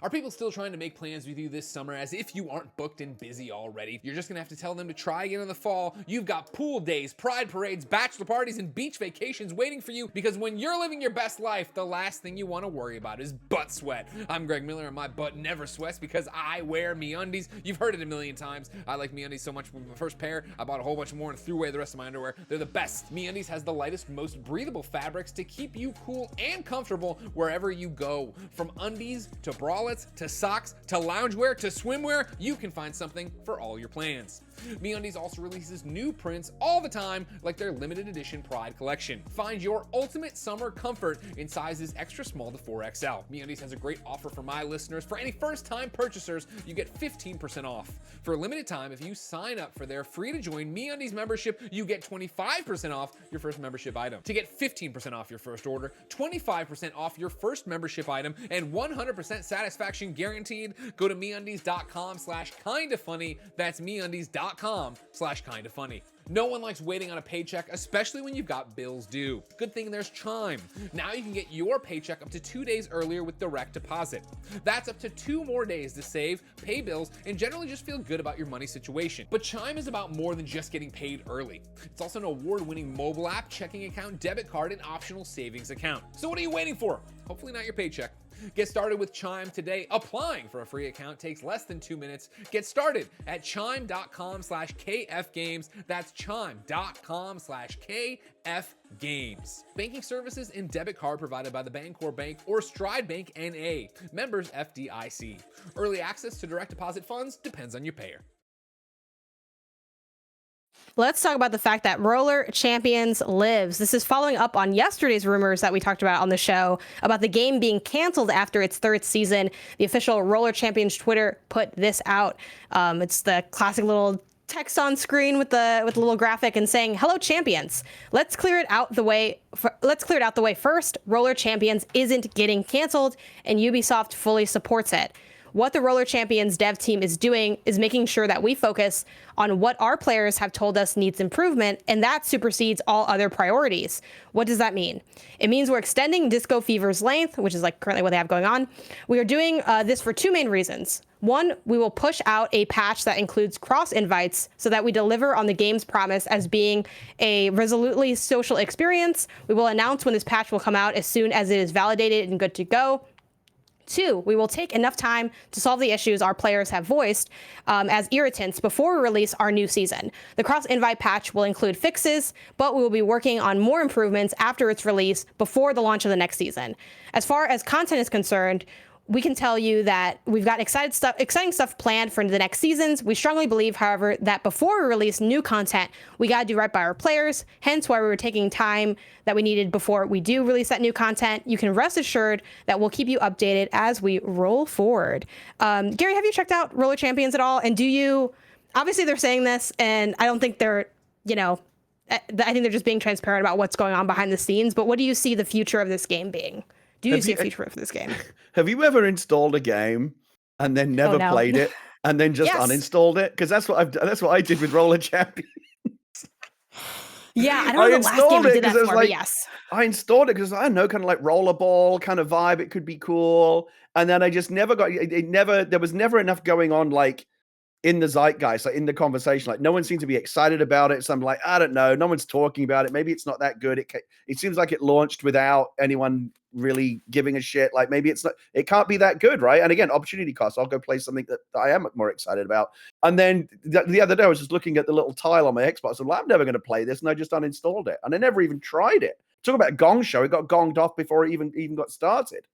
Are people still trying to make plans with you this summer as if you aren't booked and busy already? You're just gonna have to tell them to try again in the fall. You've got pool days, pride parades, bachelor parties, and beach vacations waiting for you, because when you're living your best life, the last thing you want to worry about is butt sweat. I'm Greg Miller, and my butt never sweats because I wear MeUndies. You've heard it a million times. I like MeUndies so much. With my first pair, I bought a whole bunch more and threw away the rest of my underwear. They're the best. MeUndies has the lightest, most breathable fabrics to keep you cool and comfortable wherever you go. From undies to bralettes to socks to loungewear to swimwear, you can find something for all your plans. MeUndies also releases new prints all the time, like their limited edition Pride collection. Find your ultimate summer comfort in sizes extra small to 4XL. MeUndies has a great offer for my listeners. For any first-time purchasers, you get 15% off. For a limited time, if you sign up for their free-to-join MeUndies membership, you get 25% off your first membership item. To get 15% off your first order, 25% off your first membership item, and 100% satisfaction guaranteed, go to MeUndies.com/KindaFunny. That's MeUndies.com/KindaFunny. No one likes waiting on a paycheck, especially when you've got bills due. Good thing there's Chime. Now you can get your paycheck up to 2 days earlier with direct deposit. That's up to 2 more days to save, pay bills, and generally just feel good about your money situation. But Chime is about more than just getting paid early. It's also an award-winning mobile app, checking account, debit card, and optional savings account. So what are you waiting for? Hopefully not your paycheck. Get started with Chime today. Applying for a free account takes less than 2 minutes. Get started at chime.com/KFgames. That's chime.com/KFgames. Banking services and debit card provided by the Bancorp Bank or Stride Bank NA. Members FDIC. Early access to direct deposit funds depends on your payer. Let's talk about the fact that Roller Champions lives. This is following up on yesterday's rumors that we talked about on the show about the game being canceled after its 3rd season. The official Roller Champions Twitter put this out. It's the classic little text on screen with the little graphic and saying, "Hello, champions. Let's clear it out the way first. Roller Champions isn't getting canceled, and Ubisoft fully supports it. What the Roller Champions dev team is doing is making sure that we focus on what our players have told us needs improvement, and that supersedes all other priorities." What does that mean? It means we're extending Disco Fever's length, which is like currently what they have going on. We are doing this for 2 main reasons. One, we will push out a patch that includes cross invites so that we deliver on the game's promise as being a resolutely social experience. We will announce when this patch will come out as soon as it is validated and good to go. 2, we will take enough time to solve the issues our players have voiced as irritants before we release our new season. The cross-invite patch will include fixes, but we will be working on more improvements after its release before the launch of the next season. As far as content is concerned, we can tell you that we've got exciting stuff planned for the next seasons. We strongly believe, however, that before we release new content, we got to do right by our players, hence why we were taking time that we needed before we do release that new content. You can rest assured that we'll keep you updated as we roll forward. Gary, have you checked out Roller Champions at all? And do you, obviously they're saying this, and I don't think they're, I think they're just being transparent about what's going on behind the scenes, but what do you see the future of this game being? Do you see a future for this game? Have you ever installed a game and then never played it and then just uninstalled it? Because that's what I did with Roller Champions. Yeah, I don't know the last game I did that for, but yes. I installed it because I don't know, kind of like rollerball kind of vibe. It could be cool. And then I just never got there was never enough going on like in the zeitgeist, like in the conversation. Like no one seemed to be excited about it. So I'm like, I don't know. No one's talking about it. Maybe it's not that good. It seems like it launched without anyone really giving a shit. Like maybe it can't be that good, right? And again, opportunity cost. I'll go play something that I am more excited about. And then the other day I was just looking at the little tile on my Xbox. I'm like, I'm never going to play this, and I just uninstalled it. And I never even tried it. Talk about a gong show. It got gonged off before it even got started.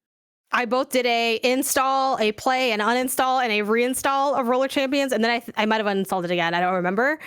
I both did a install, a play, an uninstall, and a reinstall of Roller Champions, and then I might have uninstalled it again. I don't remember.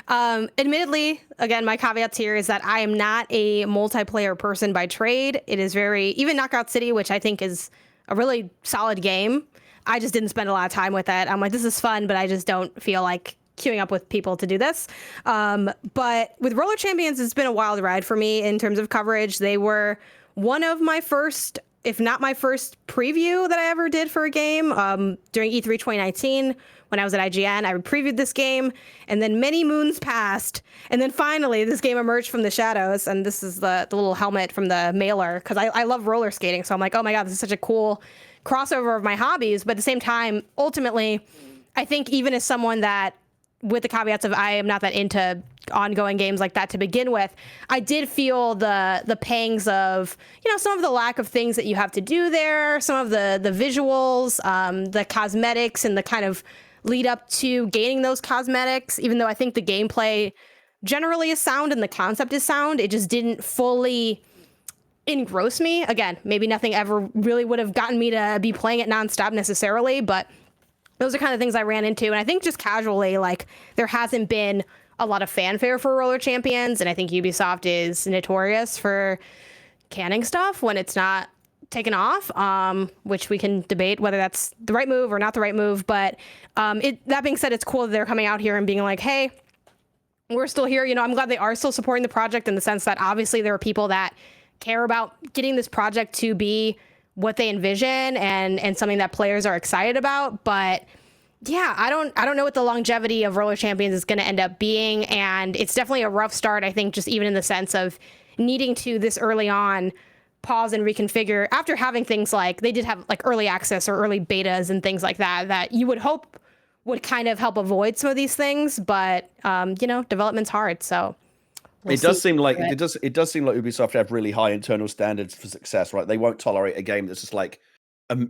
Admittedly, again, my caveats here is that I am not a multiplayer person by trade. It is even Knockout City, which I think is a really solid game. I just didn't spend a lot of time with it. I'm like, this is fun, but I just don't feel like queuing up with people to do this. But with Roller Champions, it's been a wild ride for me in terms of coverage. They were one of my first, if not my first preview that I ever did for a game during E3 2019. When I was at IGN, I previewed this game, and then many moons passed, and then finally this game emerged from the shadows, and this is the little helmet from the mailer, because I love roller skating, so I'm like, oh my god, this is such a cool crossover of my hobbies, but at the same time, ultimately, I think even as someone that, with the caveats of I am not that into ongoing games like that to begin with, I did feel the pangs of, some of the lack of things that you have to do there, some of the visuals, the cosmetics, and the kind of lead up to gaining those cosmetics. Even though I think the gameplay generally is sound and the concept is sound, it just didn't fully engross me. Again, maybe nothing ever really would have gotten me to be playing it nonstop necessarily, but those are kind of things I ran into. And I think just casually, like, there hasn't been a lot of fanfare for Roller Champions, and I think Ubisoft is notorious for canning stuff when it's not taken off, which we can debate whether that's the right move or not the right move. But that being said, it's cool that they're coming out here and being like, hey, we're still here. I'm glad they are still supporting the project, in the sense that obviously there are people that care about getting this project to be what they envision and something that players are excited about. But yeah, I don't know what the longevity of Roller Champions is going to end up being, and it's definitely a rough start, I think, just even in the sense of needing to, this early on, pause and reconfigure after having things like, they did have like early access or early betas and things like that you would hope would kind of help avoid some of these things. But development's hard, so it does seem like Ubisoft have really high internal standards for success, right? They won't tolerate a game that's just like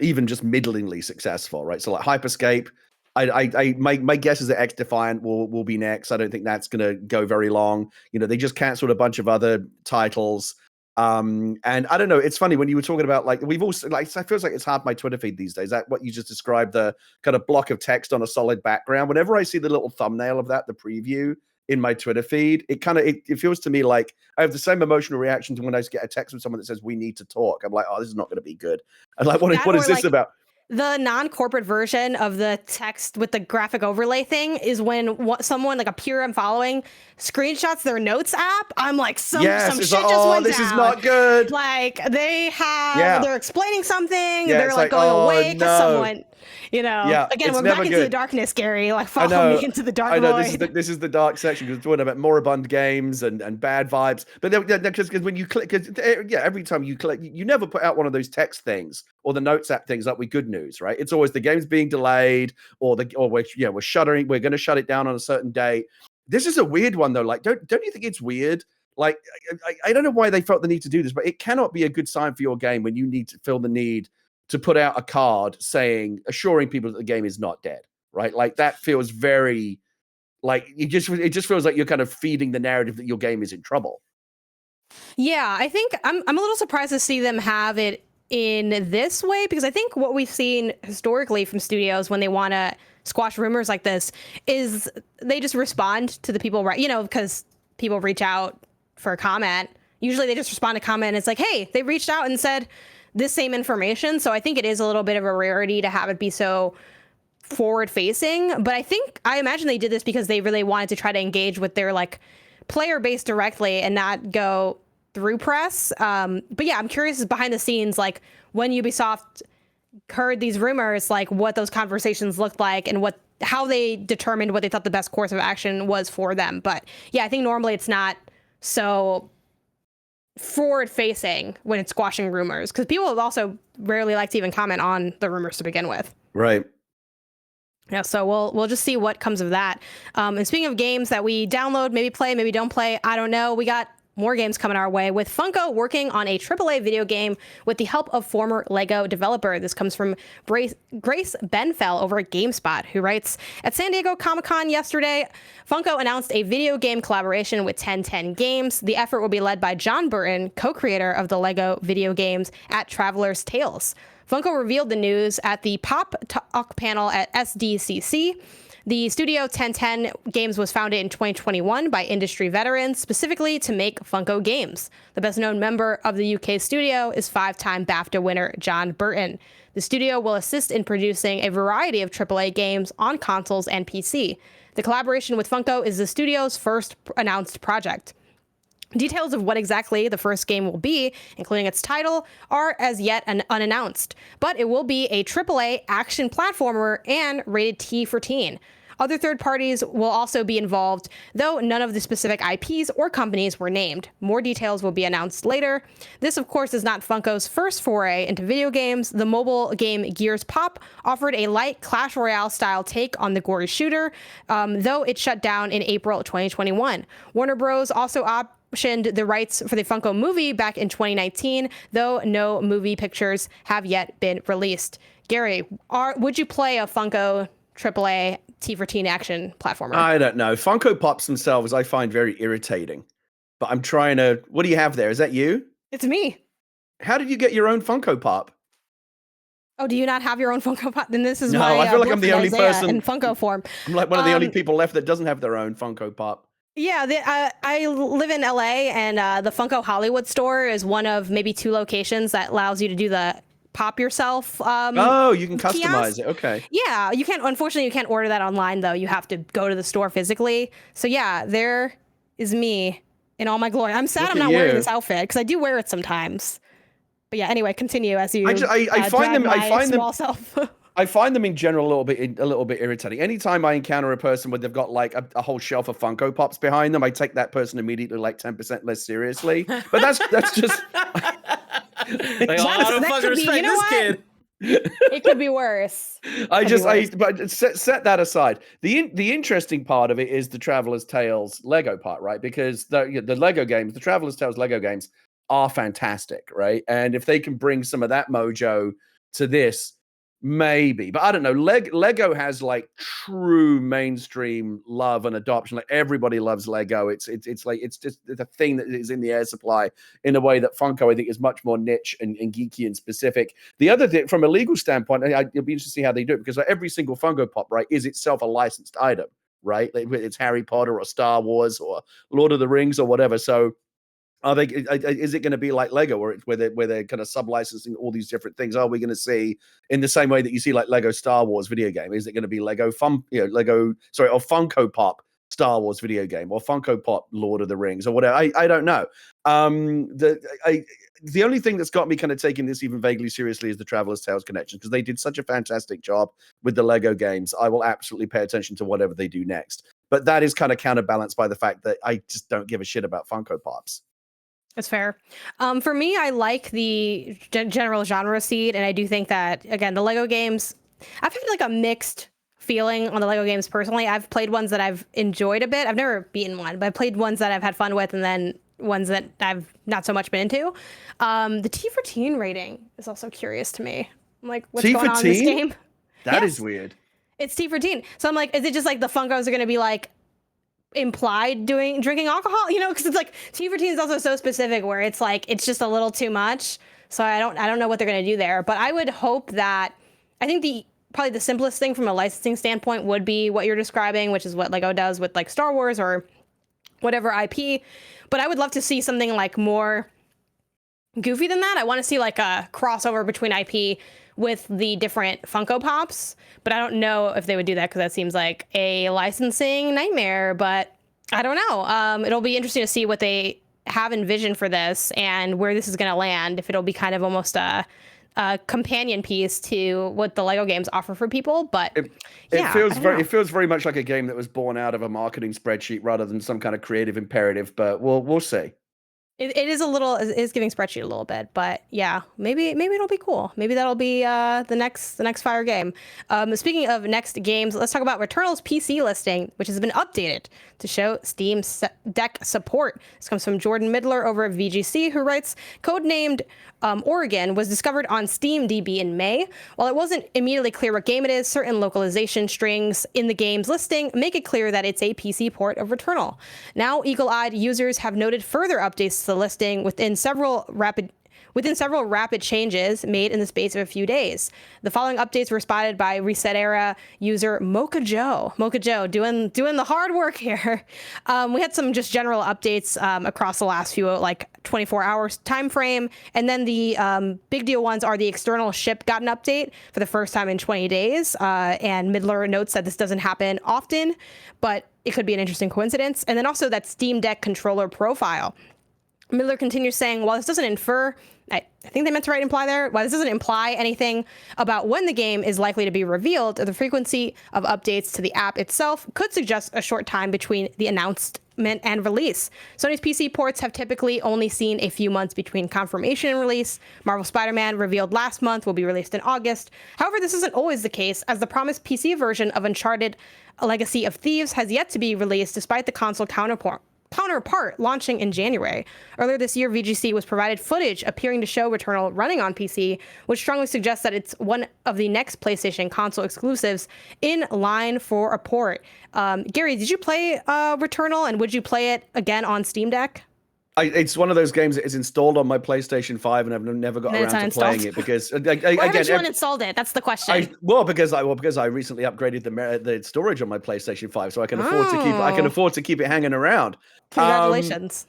even just middlingly successful, right? So like Hyperscape, my guess is that X Defiant will be next. I don't think that's gonna go very long. They just canceled a bunch of other titles. And I don't know, it's funny when you were talking about, like, we've also, like, it feels like it's half my Twitter feed these days, that what you just described, the kind of block of text on a solid background. Whenever I see the little thumbnail of that, the preview in my Twitter feed, it feels to me like I have the same emotional reaction to when I get a text from someone that says we need to talk. I'm like, oh, this is not going to be good. And like, what is this about? The non-corporate version of the text with the graphic overlay thing is when someone, like a peer I'm following, screenshots their notes app. I'm like, some shit like, just went down. This is not good. Like, they're explaining something. Yeah, they're like going away because someone, again, we're back into the darkness, Gary. Like, follow me into the dark void. This is the dark section, because we're talking about moribund games and bad vibes. But because when you click, every time you click, you never put out one of those text things or the notes app things up with good news, right? It's always the game's being delayed, or we're shuttering, we're going to shut it down on a certain date. This is a weird one though. Like, don't you think it's weird? Like, I don't know why they felt the need to do this, but it cannot be a good sign for your game when you need to feel the need to put out a card assuring people that the game is not dead, right? Like, that feels very, like, it just feels like you're kind of feeding the narrative that your game is in trouble. Yeah, I think I'm a little surprised to see them have it in this way, because I think what we've seen historically from studios when they want to squash rumors like this is they just respond to the people, right? Because people reach out for a comment. Usually they just respond to comment, and it's like, hey, they reached out and said this same information. So I think it is a little bit of a rarity to have it be so forward facing. But I imagine they did this because they really wanted to try to engage with their like player base directly and not go through press. But yeah, I'm curious behind the scenes, like when Ubisoft heard these rumors, like what those conversations looked like and how they determined what they thought the best course of action was for them. But yeah, I think normally it's not so forward facing when it's squashing rumors, because people also rarely like to even comment on the rumors to begin with. Right. Yeah, so we'll just see what comes of that. And speaking of games that we download, maybe play, maybe don't play, I don't know. We got more games coming our way, with Funko working on a AAA video game with the help of former LEGO developer. This comes from Grace Benfell over at GameSpot, who writes, at San Diego Comic-Con yesterday, Funko announced a video game collaboration with 1010 Games. The effort will be led by John Burton, co-creator of the LEGO video games at Traveler's Tales. Funko revealed the news at the Pop Talk panel at SDCC. The studio 1010 Games was founded in 2021 by industry veterans, specifically to make Funko games. The best-known member of the UK studio is 5-time BAFTA winner John Burton. The studio will assist in producing a variety of AAA games on consoles and PC. The collaboration with Funko is the studio's first announced project. Details of what exactly the first game will be, including its title, are as yet unannounced, but it will be a AAA action platformer and rated T for teen. Other third parties will also be involved, though none of the specific IPs or companies were named. More details will be announced later. This, of course, is not Funko's first foray into video games. The mobile game Gears Pop offered a light Clash Royale-style take on the gory shooter, though it shut down in April 2021. Warner Bros. Also optioned the rights for the Funko movie back in 2019, though no movie pictures have yet been released. Gary, would you play a Funko AAA T for teen action platformer? I don't know. Funko Pops themselves I find very irritating. But I'm trying to... What do you have there? Is that you? It's me. How did you get your own Funko Pop? Oh, do you not have your own Funko Pop? Then this is No, my I feel like I'm the only person in Funko form. I'm like one of the only people left that doesn't have their own Funko Pop. Yeah, I live in LA, and the Funko Hollywood store is one of maybe 2 locations that allows you to do the pop yourself. Oh, you can customize kiosk. it. Okay. Yeah, you can't. Unfortunately, you can't order that online though. You have to go to the store physically. So yeah, there is me in all my glory. I'm sad I'm not wearing this outfit because I do wear it sometimes. But yeah, anyway, continue as you. I find them. Self. I find them in general a little bit irritating. Anytime I encounter a person where they've got like a whole shelf of Funko Pops behind them, I take that person immediately like 10% less seriously. But that's just. Like, oh, I don't fucking respect this kid. It could be worse. But set that aside. The interesting part of it is the Traveler's Tales Lego part, right? Because the Lego games, the Traveler's Tales Lego games are fantastic, right? And if they can bring some of that mojo to this, maybe. But I don't know. Lego has like true mainstream love and adoption. Like everybody loves Lego. It's just a thing that is in the air supply in a way that Funko, I think, is much more niche and geeky and specific. The other thing, from a legal standpoint, it'll be interesting to see how they do it, because like every single Funko Pop, right, is itself a licensed item, right? Like it's Harry Potter or Star Wars or Lord of the Rings or whatever. So is it going to be like Lego, where they're kind of sub-licensing all these different things? Are we going to see, in the same way that you see like Lego Star Wars video game, is it going to be or Funko Pop Star Wars video game, or Funko Pop Lord of the Rings, or whatever? I don't know. The only thing that's got me kind of taking this even vaguely seriously is the Traveler's Tales connection, because they did such a fantastic job with the Lego games. I will absolutely pay attention to whatever they do next. But that is kind of counterbalanced by the fact that I just don't give a shit about Funko Pops. That's fair. For me, I like the general genre seed, and I do think that, again, the Lego games, I've had like a mixed feeling on the Lego games personally. I've played ones that I've enjoyed a bit. I've never beaten one, but I've played ones that I've had fun with, and then ones that I've not so much been into. The T for teen rating is also curious to me. I'm like, what's going on in this game? That is weird. It's T for teen. So I'm like, is it just like the Funkos are going to be like implied drinking alcohol, because it's like T for teen is also so specific, where it's like it's just a little too much. So I don't know what they're going to do there, but I would hope that, I think probably the simplest thing from a licensing standpoint would be what you're describing, which is what Lego does with like Star Wars or whatever IP. But I would love to see something like more goofy than that. I want to see like a crossover between IP with the different Funko Pops, but I don't know if they would do that, because that seems like a licensing nightmare. But I don't know. It'll be interesting to see what they have envisioned for this and where this is going to land, if it'll be kind of almost a companion piece to what the Lego games offer for people. But it feels very much like a game that was born out of a marketing spreadsheet rather than some kind of creative imperative. But we'll see. It is giving spreadsheet a little bit, but yeah, maybe it'll be cool. Maybe that'll be the next fire game. Speaking of next games, let's talk about Returnal's PC listing, which has been updated to show Steam Deck support. This comes from Jordan Middler over at VGC, who writes, codenamed Oregon was discovered on SteamDB in May. While it wasn't immediately clear what game it is, certain localization strings in the game's listing make it clear that it's a PC port of Returnal. Now, eagle-eyed users have noted further updates to the listing within several within several rapid changes made in the space of a few days. The following updates were spotted by Reset Era user Mocha Joe. Mocha Joe doing the hard work here. We had some just general updates across the last few 24 hours time frame, and then the big deal ones are the external ship got an update for the first time in 20 days, and Middler notes that this doesn't happen often, but it could be an interesting coincidence. And then also that Steam Deck controller profile. Middler continues saying, while this doesn't infer, I think they meant to write imply there, while this doesn't imply anything about when the game is likely to be revealed, the frequency of updates to the app itself could suggest a short time between the announcement and release. Sony's PC ports have typically only seen a few months between confirmation and release. Marvel Spider-Man, revealed last month, will be released in August. However, this isn't always the case, as the promised PC version of Uncharted: A Legacy of Thieves has yet to be released despite the console counterpart launching in January. Earlier this year, VGC was provided footage appearing to show Returnal running on PC, which strongly suggests that it's one of the next PlayStation console exclusives in line for a port. Gary, did you play Returnal, and would you play it again on Steam Deck? It's one of those games that is installed on my PlayStation 5, and I've never got around to playing it because Why haven't you uninstalled it? That's the question. Because I recently upgraded the storage on my PlayStation 5, so I can afford to keep it hanging around. Congratulations.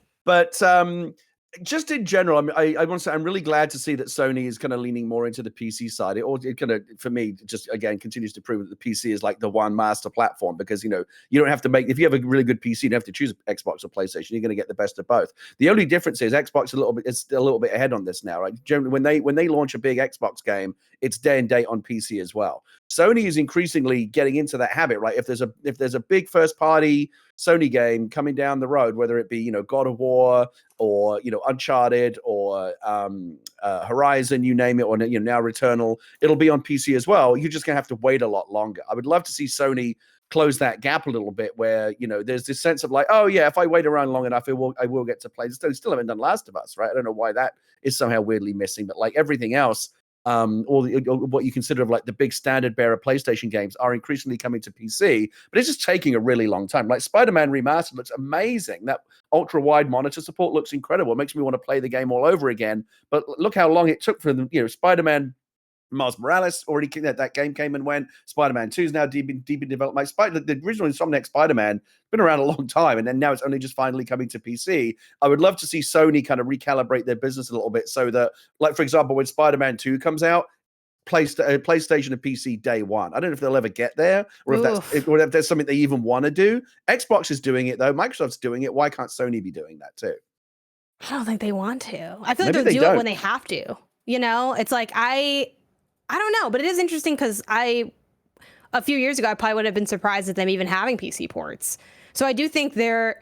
Just in general, I want to say I'm really glad to see that Sony is kind of leaning more into the PC side. It kind of, for me, just again continues to prove that the PC is like the one master platform, because you don't have to if you have a really good PC, you don't have to choose Xbox or PlayStation. You're going to get the best of both. The only difference is Xbox is a little bit ahead on this now, right? Generally, when they launch a big Xbox game, it's day and date on PC as well. Sony is increasingly getting into that habit, right? If there's a big first party Sony game coming down the road, whether it be God of War or Uncharted or Horizon, you name it, or now Returnal, it'll be on PC as well. You're just gonna have to wait a lot longer. I would love to see Sony close that gap a little bit, where there's this sense of like, oh yeah, if I wait around long enough, I will get to play. They still haven't done Last of Us, right? I don't know why that is somehow weirdly missing, but like everything else, or what you consider of like the big standard bearer PlayStation games are increasingly coming to PC, but it's just taking a really long time. Like Spider-Man Remastered looks amazing. That ultra wide monitor support looks incredible. It makes me want to play the game all over again. But look how long it took for them. Spider-Man Miles Morales already that game came and went. Spider-Man 2 is now deep in development. The original Insomniac Spider-Man been around a long time, and then now it's only just finally coming to PC. I would love to see Sony kind of recalibrate their business a little bit, so that, like for example, when Spider-Man 2 comes out, PlayStation and PC day one. I don't know if they'll ever get there, or if that's something they even want to do. Xbox is doing it though. Microsoft's doing it. Why can't Sony be doing that too? I don't think they want to. I feel like they'll do it when they have to. It's like I don't know, but it is interesting because a few years ago, I probably would have been surprised at them even having PC ports. So I do think there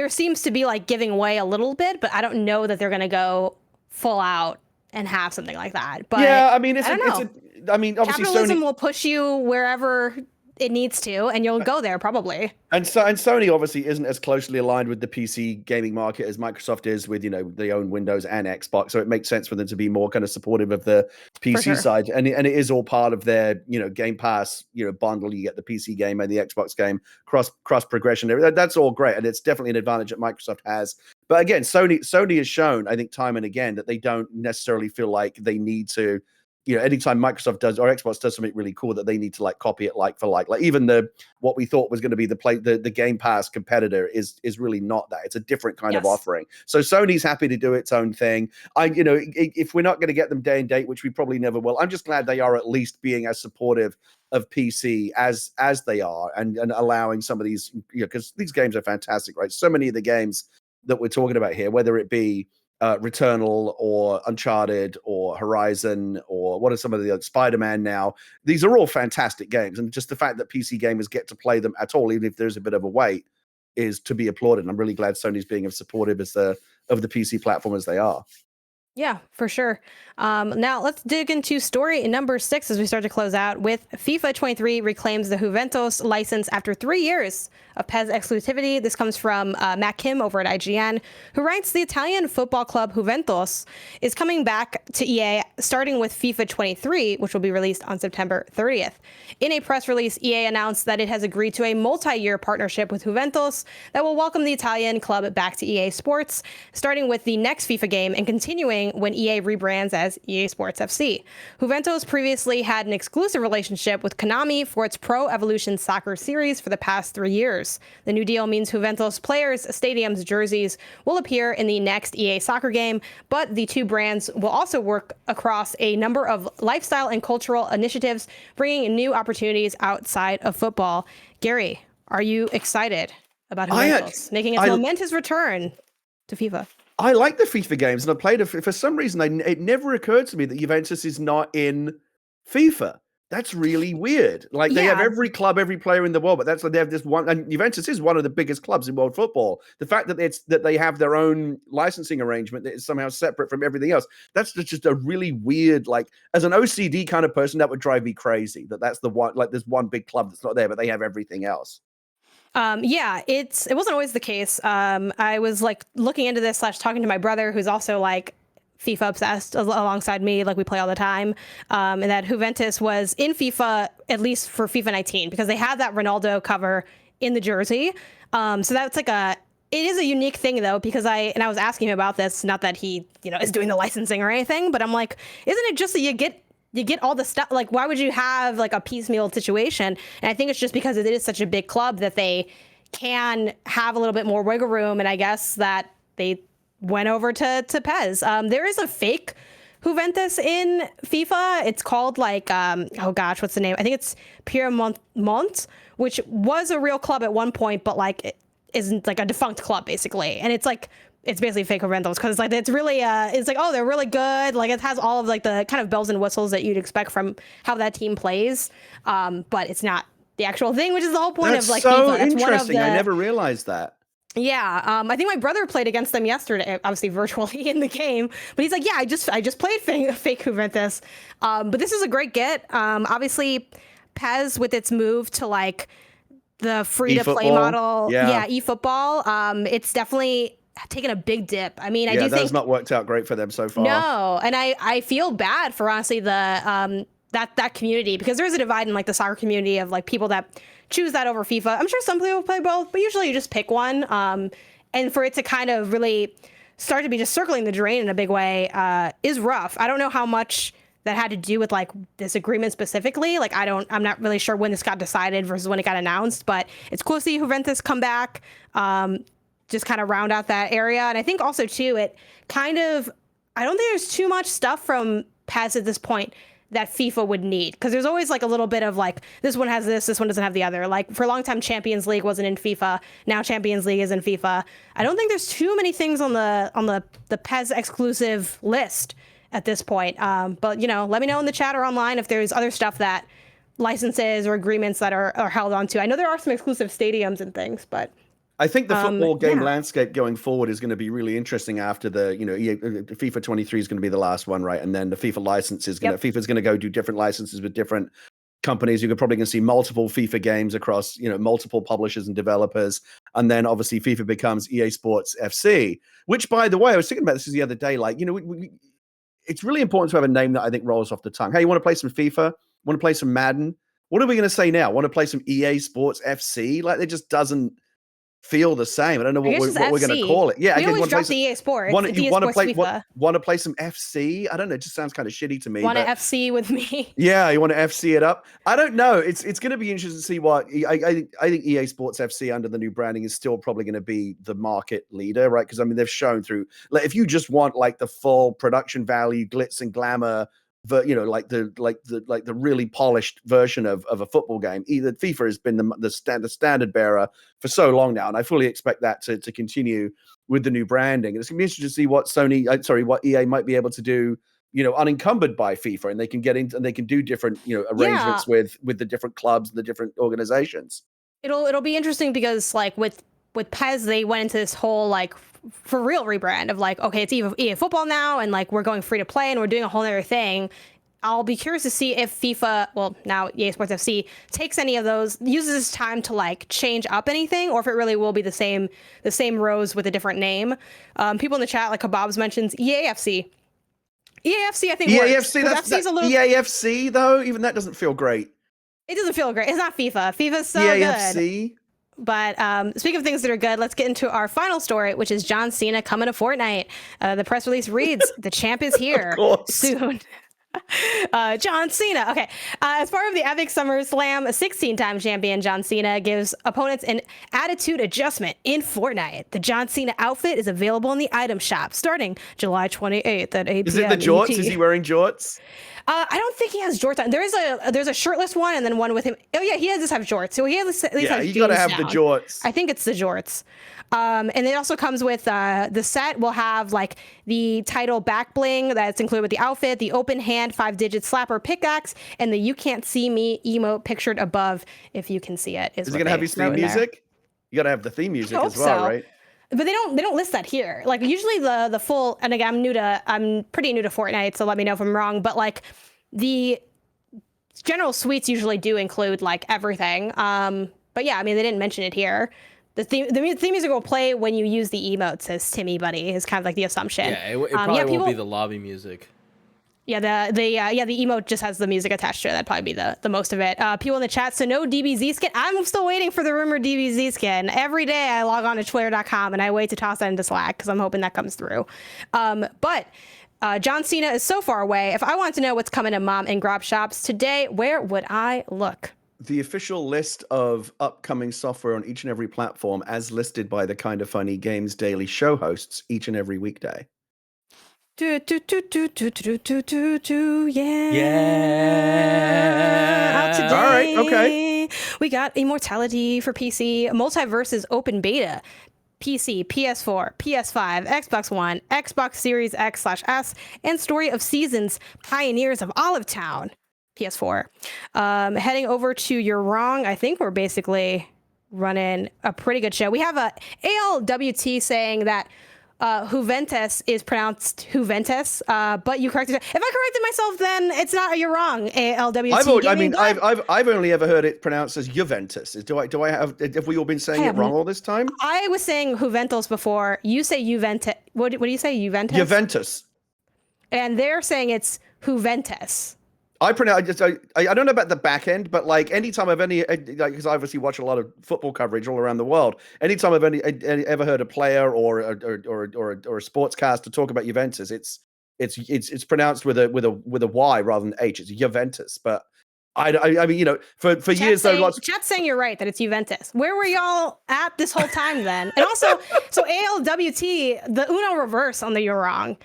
seems to be like giving away a little bit, but I don't know that they're going to go full out and have something like that. But yeah, I mean, obviously capitalism Sony will push you wherever it needs to, and you'll go there probably. And Sony obviously isn't as closely aligned with the PC gaming market as Microsoft is with they own Windows and Xbox, so it makes sense for them to be more kind of supportive of the PC side, and it is all part of their Game Pass bundle. You get the PC game and the Xbox game cross progression. That's all great, and it's definitely an advantage that Microsoft has. But again, Sony has shown, I think, time and again that they don't necessarily feel like they need to. Anytime Microsoft does or Xbox does something really cool, that they need to like copy it like for like. Like even what we thought was going to be the Game Pass competitor is really not that. It's a different kind of offering. So Sony's happy to do its own thing. If we're not going to get them day and date, which we probably never will, I'm just glad they are at least being as supportive of PC as they are, and allowing some of these, because these games are fantastic, right? So many of the games that we're talking about here, whether it be Returnal or Uncharted or Horizon or what are some of the other Spider-Man now, these are all fantastic games, and just the fact that PC gamers get to play them at all, even if there's a bit of a wait, is to be applauded. And I'm really glad Sony's being as supportive of the PC platform as they are. Yeah, for sure. Now let's dig into story number 6 as we start to close out with FIFA 23 reclaims the Juventus license after 3 years of PES exclusivity. This comes from Matt Kim over at IGN, who writes, the Italian football club Juventus is coming back to EA, starting with FIFA 23, which will be released on September 30th. In a press release, EA announced that it has agreed to a multi-year partnership with Juventus that will welcome the Italian club back to EA Sports, starting with the next FIFA game and continuing coming when EA rebrands as EA Sports FC. Juventus previously had an exclusive relationship with Konami for its Pro Evolution Soccer series for the past 3 years. The new deal means Juventus players' stadiums jerseys will appear in the next EA Soccer game, but the two brands will also work across a number of lifestyle and cultural initiatives, bringing new opportunities outside of football. Gary, are you excited about Juventus making its momentous return to FIFA? I like the FIFA games, and I played it. For some reason, it never occurred to me that Juventus is not in FIFA. That's really weird. Like, they have every club, every player in the world, but they have this one, and Juventus is one of the biggest clubs in world football. The fact that they have their own licensing arrangement that is somehow separate from everything else, that's just a really weird, like, as an OCD kind of person, that would drive me crazy. That's the one, like, there's one big club that's not there, but they have everything else. It wasn't always the case. I was like looking into this / talking to my brother, who's also like FIFA obsessed alongside me, like we play all the time. And that Juventus was in FIFA, at least for FIFA 19, because they had that Ronaldo cover in the jersey. So that's like it is a unique thing though, because I was asking him about this, not that he, is doing the licensing or anything, but I'm like, isn't it just that you get all the stuff? Like, why would you have like a piecemeal situation? And I think it's just because it is such a big club that they can have a little bit more wiggle room. And I guess that they went over to PES. There is a fake Juventus in FIFA. It's called like, what's the name? I think it's Pierre-Mont, which was a real club at one point, but like it isn't, like a defunct club basically. And it's like, it's basically fake Juventus because like it's really it's like, oh, they're really good. Like it has all of like the kind of bells and whistles that you'd expect from how that team plays. But it's not the actual thing, which is the whole point of like FIFA. That's interesting. I never realized that. Yeah, I think my brother played against them yesterday, obviously virtually in the game. But he's like, yeah, I just played fake Juventus. But this is a great get. Obviously, PES with its move to like the free-to-play model, eFootball. It's definitely taken a big dip. I mean, I do think that's not worked out great for them so far. No, and I feel bad for honestly the that community, because there's a divide in like the soccer community of like people that choose that over FIFA. I'm sure some people play both, but usually you just pick one. And for it to kind of really start to be just circling the drain in a big way is rough. I don't know how much that had to do with like this agreement specifically. Like I'm not really sure when this got decided versus when it got announced, but it's cool to see Juventus come back. Just kind of round out that area. And I think also too, I don't think there's too much stuff from PES at this point that FIFA would need, because there's always like a little bit of like, this one has this one doesn't have the other. Like for a long time, Champions League wasn't in FIFA. Now Champions League is in FIFA. I don't think there's too many things on the PES exclusive list at this point. But let me know in the chat or online if there's other stuff that licenses or agreements that are held onto. I know there are some exclusive stadiums and things, but I think the football game landscape going forward is going to be really interesting after FIFA 23 is going to be the last one, right? And then the FIFA license is FIFA's going to go do different licenses with different companies. You're probably going to see multiple FIFA games across, multiple publishers and developers. And then obviously FIFA becomes EA Sports FC, which, by the way, I was thinking about this the other day. Like, it's really important to have a name that I think rolls off the tongue. Hey, you want to play some FIFA? Want to play some Madden? What are we going to say now? Want to play some EA Sports FC? Like, it just doesn't feel the same. I don't know what we're going to call it. Yeah, we always drop the EA Sports. Want to play some FC? I don't know. It just sounds kind of shitty to me. Want to FC with me? Yeah, you want to FC it up? I don't know. It's going to be interesting to see what I think EA Sports FC under the new branding is still probably going to be the market leader, right? Because I mean, they've shown through, like, if you just want like the full production value, glitz and glamour, like the really polished version of a football game. Either FIFA has been the standard bearer for so long now, and I fully expect that to continue with the new branding. And it's gonna be interesting to see what EA might be able to do, unencumbered by FIFA, and they can get into and they can do different, arrangements with the different clubs and the different organizations. It'll be interesting because like with PES, they went into this whole like for real rebrand of like, okay, it's EA football now, and like we're going free to play and we're doing a whole other thing. I'll be curious to see if FIFA, well, now EA Sports FC, takes any of those, uses this time to like change up anything, or if it really will be the same rows with a different name. People in the chat, like Kebabs mentions EAFC. EAFC, I think EAFC, that's EAFC though. Even that doesn't feel great. It doesn't feel great. It's not FIFA. FIFA's so EAFC. good. But speaking of things that are good, let's get into our final story, which is John Cena coming to Fortnite. The press release reads, "The champ is here soon." John Cena. Okay. As part of the Epic SummerSlam, a 16-time champion John Cena gives opponents an attitude adjustment in Fortnite. The John Cena outfit is available in the item shop starting July 28th at 8 p.m. Is it the jorts? Is he wearing jorts? I don't think he has jorts on. There's a shirtless one and then one with him. Oh yeah, he does have jorts. So he has at least has you gotta have down. the jorts. I think it's the jorts. And it also comes with the set will have like the title back bling that's included with the outfit, the open hand 5-digit slapper pickaxe, and the "You Can't See Me" emote pictured above if you can see it. Is it gonna have his theme music? You gotta have the theme music as well, right? But they don't list that here. Like usually the full, and again, I'm pretty new to Fortnite, so let me know if I'm wrong. But like the general suites usually do include like everything. But yeah, I mean they didn't mention it here. The theme music will play when you use the emote, says Timmy Buddy, is kind of like the assumption. Yeah, it probably won't be the lobby music. Yeah, the emote just has the music attached to it. That'd probably be the most of it. People in the chat, so no DBZ skin. I'm still waiting for the rumored DBZ skin. Every day I log on to twitter.com and I wait to toss that into Slack because I'm hoping that comes through. But John Cena is so far away. If I want to know what's coming to mom and grop shops today, where would I look? The official list of upcoming software on each and every platform as listed by the KindaFunny Games Daily show hosts each and every weekday. Yeah. Out today. All right, okay. We got Immortality for PC, Multiverses Open Beta, PC, PS4, PS5, Xbox One, Xbox Series X/S, and Story of Seasons, Pioneers of Olive Town, PS4. Heading over to You're Wrong, I think we're basically running a pretty good show. We have a ALWT saying that Juventus is pronounced Juventus, but you corrected it. If I corrected myself, then it's not. You're wrong. ALWT. I've only ever heard it pronounced as Juventus. Have we all been saying it wrong all this time? I was saying Juventus before. You say Juventus. What do you say? Juventus. Juventus. And they're saying it's Juventus. I don't know about the back end, but like anytime I've because I obviously watch a lot of football coverage all around the world. Anytime I've ever heard a player or a sportscaster talk about Juventus, it's pronounced with a Y rather than H. It's Juventus, but I mean, for years though, chat's saying you're right that it's Juventus. Where were y'all at this whole time then? And also, so ALWT, the Uno reverse on the You're Wrong.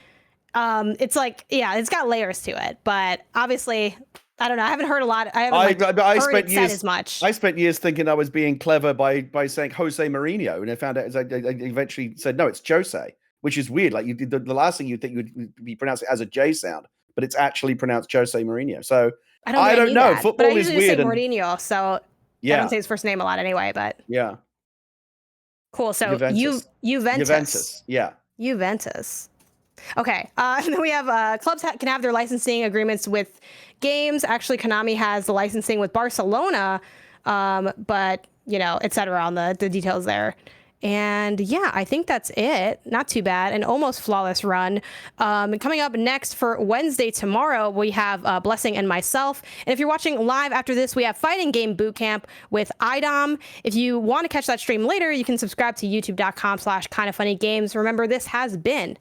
It's like, yeah, it's got layers to it, but obviously, I don't know. I haven't heard a lot. I haven't said as much. I spent years thinking I was being clever by saying Jose Mourinho, and I found out I eventually said no, it's Jose, which is weird. Like you did the last thing you'd think would be pronounced as a J sound, but it's actually pronounced Jose Mourinho. So I don't know. That, Football is weird. Say Mourinho, so yeah. I don't say his first name a lot anyway, but yeah. Cool. So Juventus. Yeah. Juventus. Okay, and then we have clubs can have their licensing agreements with games. Actually, Konami has the licensing with Barcelona, but et cetera on the details there. And yeah, I think that's it. Not too bad. An almost flawless run. Coming up next for Wednesday tomorrow, we have Blessing and myself. And if you're watching live after this, we have Fighting Game Bootcamp with IDOM. If you want to catch that stream later, you can subscribe to youtube.com/KindaFunnyGames. Remember, this has been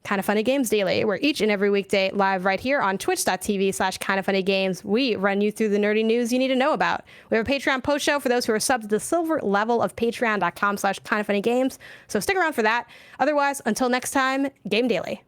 KindaFunny Games Daily. We're each and every weekday live right here on twitch.tv/KindaFunnyGames. We run you through the nerdy news you need to know about. We have a Patreon post show for those who are subbed to the silver level of patreon.com/KindaFunnyGames. So stick around for that. Otherwise, until next time, Game Daily.